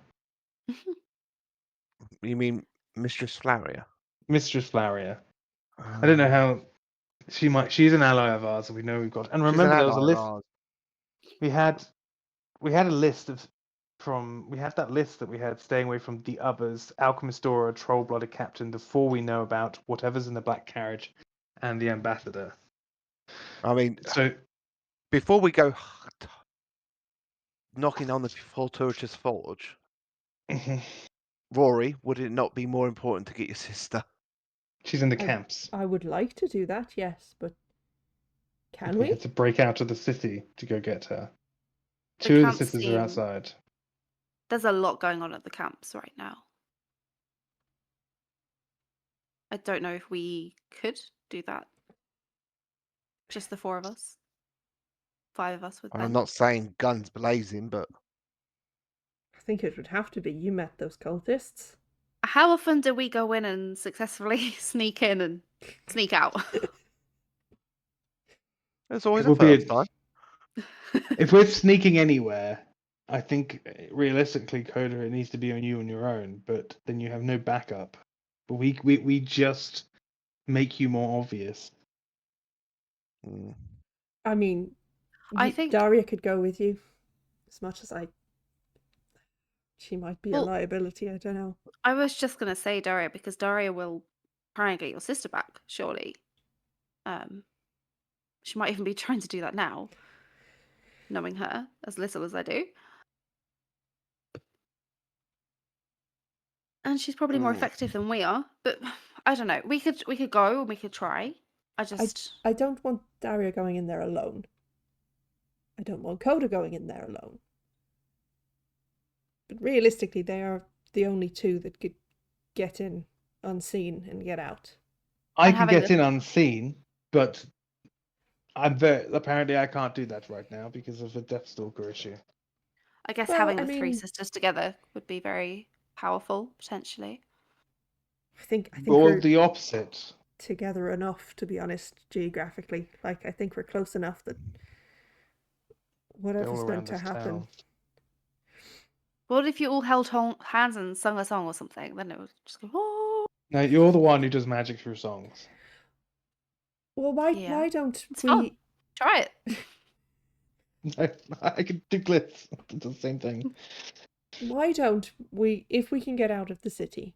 You mean Mistress Flaria? Mistress Flaria. I don't know how she might. She's an ally of ours, and we know we've got. And She's remember, an there was a ally of list. ours. We had a list of we had that list that we had staying away from the others, Alchemist Dora, Troll-Blooded Captain, the four we know about, whatever's in the Black Carriage, and the Ambassador. I mean, So before we go knocking on the Fortuitous Forge, Rory, would it not be more important to get your sister? she's in the camps. I would like to do that, yes, but can We we? had to break out of the city to go get her. The Two of the camps sisters seem- are outside. There's a lot going on at the camps right now. I don't know if we could do that. Just the 4 of us. 5 of us with Ben. I'm not saying guns blazing, but I think it would have to be. You met those cultists. How often do we go in and successfully sneak in and sneak out? there's always It a would be first time. If we're sneaking anywhere, I think realistically, Coda, it needs to be on you on your own. But then you have no backup. But we just make you more obvious. Mm. I mean, I think- Daria could go with you, as much as she might be a Well- liability. I don't know. I was just going to say Daria, because Daria will try and get your sister back, surely. She might even be trying to do that now, knowing her as little as I do. And she's probably more effective than we are. But I don't know. We could go and we could try. I don't want Daria going in there alone. I don't want Coda going in there alone. But realistically, they are the only 2 that could get in unseen and get out. I And can having get in unseen, but apparently I can't do that right now because of a Deathstalker issue. I guess Well, having I the 3 mean- sisters together would be very powerful, potentially. I think Or we're the opposite. together enough, to be honest, geographically. Like, I think we're close enough that They're whatever's all meant around to this happen. town. What if you all held hands and sung a song or something? Then it would just go, oh. No, you're the one who does magic through songs. Well, why Yeah. don't It's we? fun. Try it. I can do glyphs. It's the same thing. Why don't we, if we can get out of the city,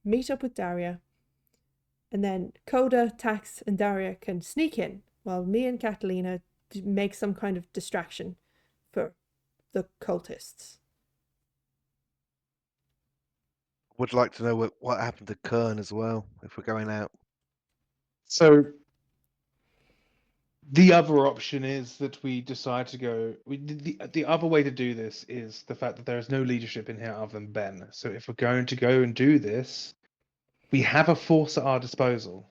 meet up with Daria, and then Coda, Tax, and Daria can sneak in while me and Catalina make some kind of distraction for the cultists. Would like to know what happened to Kern as well, if we're going out. So the other option is that we decide to go. The other way to do this is the fact that there is no leadership in here other than Ben. So if we're going to go and do this, we have a force at our disposal.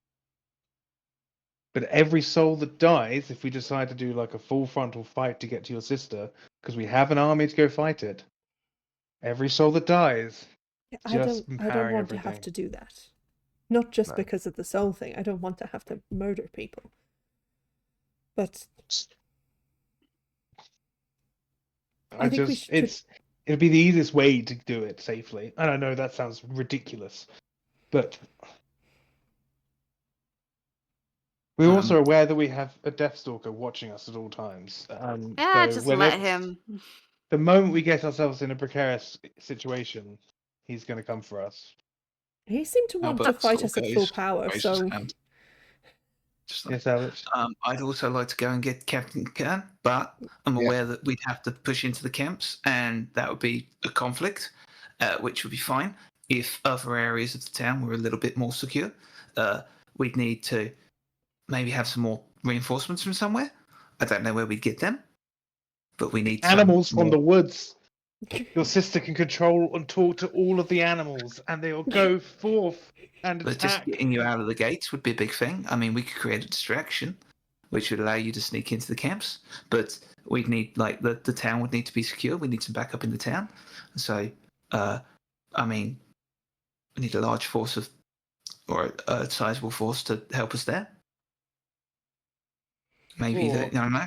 But every soul that dies, if we decide to do like a full frontal fight to get to your sister, because we have an army to go fight it, every soul that dies, I don't empowering want to have everything. to do that. Not just No. because of the soul thing. I don't want to have to murder people. But I think we it'll be the easiest way to do it safely. And I know that sounds ridiculous, but we're also aware that we have a Deathstalker watching us at all times. Yeah, so just when let him. the moment we get ourselves in a precarious situation, he's going to come for us. he seemed to want to Albert fight us at Stalker full is power, raises so hand. Just like, Yes, Alex. I'd also like to go and get Captain Kern, but I'm aware that we'd have to push into the camps, and that would be a conflict, which would be fine. If other areas of the town were a little bit more secure, we'd need to maybe have some more reinforcements from somewhere. I don't know where we'd get them, but we need Animals some from the more. woods. Your sister can control and talk to all of the animals, and they'll go forth and But just attack. getting you out of the gates would be a big thing. I mean, we could create a distraction, which would allow you to sneak into the camps. But we'd need, like, the town would need to be secure. We need some backup in the town. So, I mean, we need a large force or a sizable force to help us there. Maybe Cool. I don't know.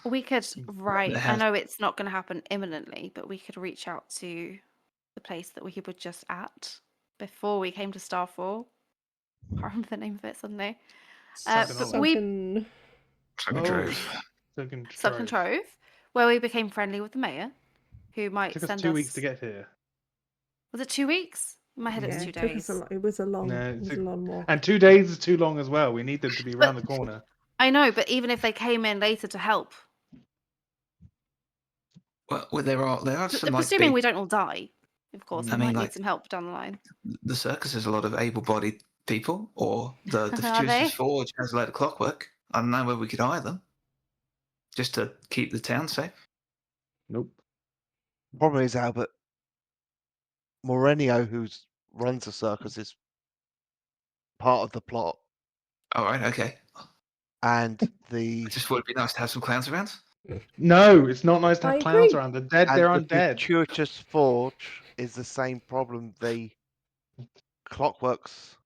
We could, right. I has- know it's not going to happen imminently, but we could reach out to the place that we were just at before we came to Starfall. I can't remember the name of it suddenly. But Sunken... Sunken Trove. Sunken Trove, where we became friendly with the mayor, who might It took send us 2 weeks to get here. Was it 2 weeks? In my head, Yeah, it's 2 it took us days. it was a long, No, it was a long walk. And 2 days is too long as well. We need them to be around the corner. I know, but even if they came in later to help, Well, there are some like presuming big. we don't all die, of course, I we mean, might need like some help down the line. the circus has a lot of able-bodied people, or the Are they? Futurist Forge has a load of clockwork. I don't know where we could hire them, just to keep the town safe. Nope. Problem is, Albert, Morenio, who runs the circus, is part of the plot, All right, okay. and I the just thought it'd be nice to have some clowns around. No, it's not nice to I have clowns agree. around. They're dead. and They're the undead. Fortuitous Forge is the same problem. The clockworks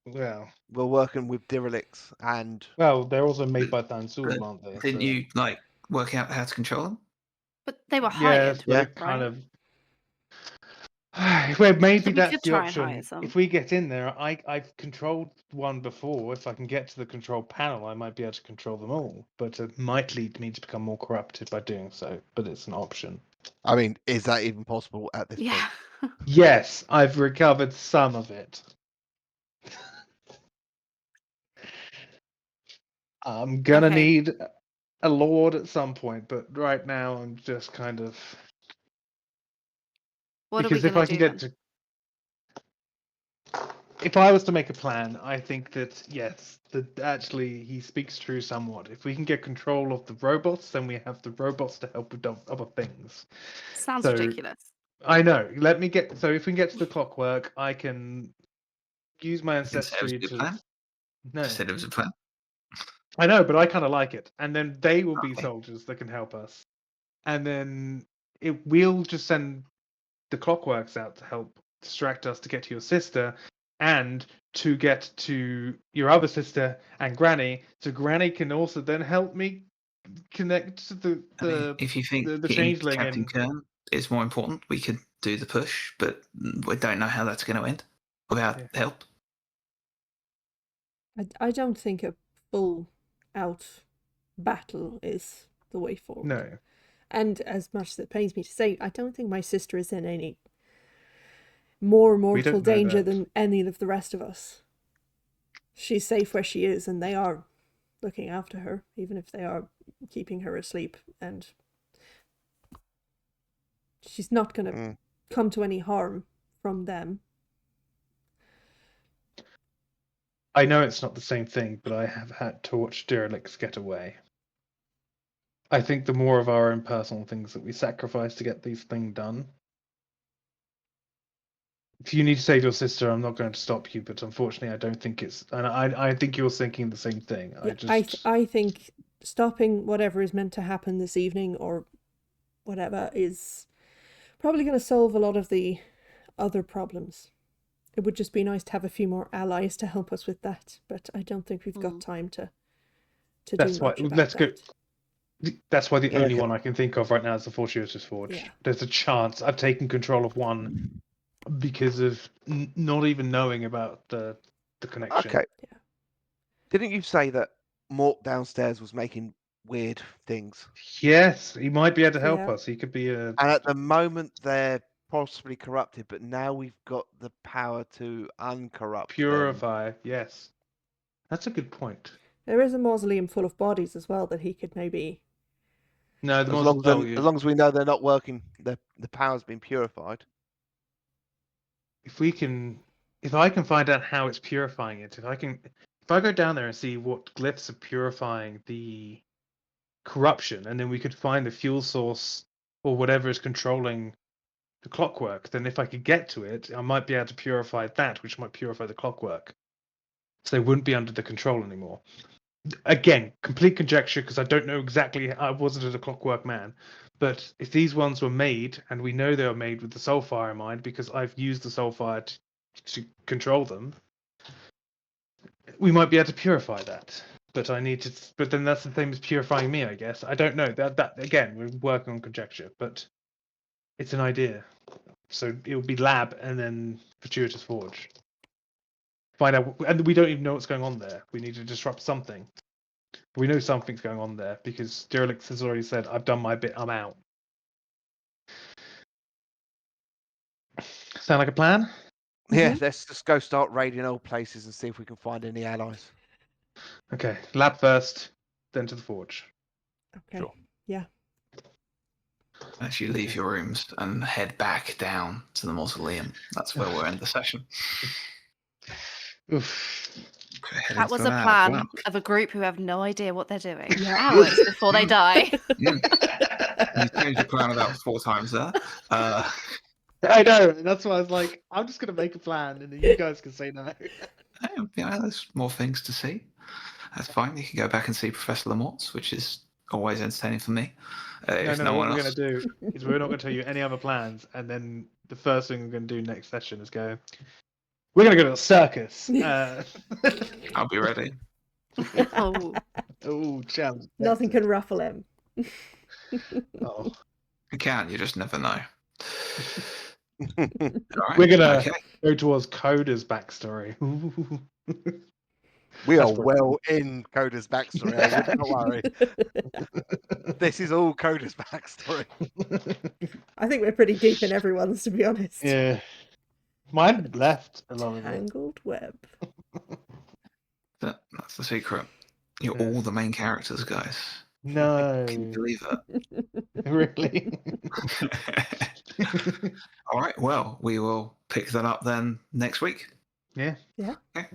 Well, were working with derelicts, and they're also made by Tansul, But aren't they? didn't So, you like work out how to control them? But they were yes, hired, but Yeah. it kind right? of. Well, maybe So we that's could the try and hire option. some. If we get in there, I've controlled one before. If I can get to the control panel, I might be able to control them all. But it might lead me to become more corrupted by doing so. But it's an option. I mean, is that even possible at this point? Yeah. Yes, I've recovered some of it. I'm gonna Okay. need a lord at some point, but right now I'm just kind of What are we because if gonna I can do get then? to, if I was to make a plan, I think that yes, that actually he speaks true somewhat. If we can get control of the robots, then we have the robots to help with other things. Sounds So ridiculous. I know. Let me get. So if we can get to the clockwork, I can use my I didn't say it was a ancestry good to. plan. No, Just said it was a plan. I know, but I kind of like it. And then they will be Okay. soldiers that can help us. And then we'll just send the clockworks out to help distract us to get to your sister and to get to your other sister and Granny. So Granny can also then help me connect to I mean, if you think the getting changeling Captain and Kern is more important, we could do the push, but we don't know how that's going to end without Yeah. help. I don't think a full out battle is the way forward. no. And as much as it pains me to say, I don't think my sister is in any more We mortal don't know danger that. than any of the rest of us. She's safe where she is, and they are looking after her, even if they are keeping her asleep. And she's not going to come to any harm from them. I know it's not the same thing, but I have had to watch derelicts get away. I think the more of our own personal things that we sacrifice to get these things done. If you need to save your sister, I'm not going to stop you, but unfortunately, I don't think it's. And I think you're thinking the same thing. Yeah, I think stopping whatever is meant to happen this evening or whatever is probably going to solve a lot of the other problems. It would just be nice to have a few more allies to help us with that, but I don't think we've got time to That's do why. much about Let's that. go. That's why the only okay. one I can think of right now is the Fortuitous Forge. Yeah. There's a chance I've taken control of one because of not even knowing about the connection. Okay. Yeah. Didn't you say that Mork downstairs was making weird things? Yes, he might be able to help Yeah. us. He could be a. And at the moment, they're possibly corrupted, but now we've got the power to uncorrupt them. Purify, yes. That's a good point. There is a mausoleum full of bodies as well that he could maybe... No, the As long as we know they're not working, the power's been purified. if I can find out how it's purifying it, if I go down there and see what glyphs are purifying the corruption, and then we could find the fuel source or whatever is controlling the clockwork, then if I could get to it, I might be able to purify that, which might purify the clockwork. So they wouldn't be under the control anymore. Again, complete conjecture because I don't know exactly. I wasn't a clockwork man, but if these ones were made, and we know they were made with the soulfire in mind, because I've used the soulfire to control them, we might be able to purify that. But I need to. But then that's the same as purifying me, I guess. I don't know. That again, we're working on conjecture, but it's an idea. So it would be lab and then fortuitous forge. Find out, and we don't even know what's going on there. We need to disrupt something. We know something's going on there because Derelix has already said, "I've done my bit. I'm out." Sound like a plan? Yeah, let's just go start raiding old places and see if we can find any allies. Okay, lab first, then to the forge. Okay. Sure. Yeah. As you leave Okay. your rooms and head back down to the mausoleum, that's where we'll end the session. Oof. That was a plan of a group who have no idea what they're doing for Yeah. hours before they die. You changed your plan about 4 times there. I know. That's why I was like, I'm just gonna make a plan, and then you guys can say no. There's more things to see. That's fine. You can go back and see Professor Lamort's, which is always entertaining for me. If no What one we're else. gonna do is we're not gonna tell you any other plans, and then the first thing we're gonna do next session is go. We're gonna go to the circus. I'll be ready. Oh, Oh, challenge. Nothing can ruffle him. Oh. You can, you just never know. All right. We're gonna Okay. go towards Coda's backstory. We That's are what- well in Coda's backstory. I would not worry. This is all Coda's backstory. I think we're pretty deep in everyone's, to be honest. Yeah. Mine left a lot of it. Tangled web. That's the secret. You're Yeah. all the main characters, guys. No. Can you believe it? Really? All right. Well, we will pick that up then next week. Yeah. Yeah. Okay.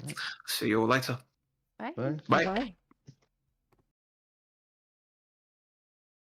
See you all later. right. Bye. Bye. Bye.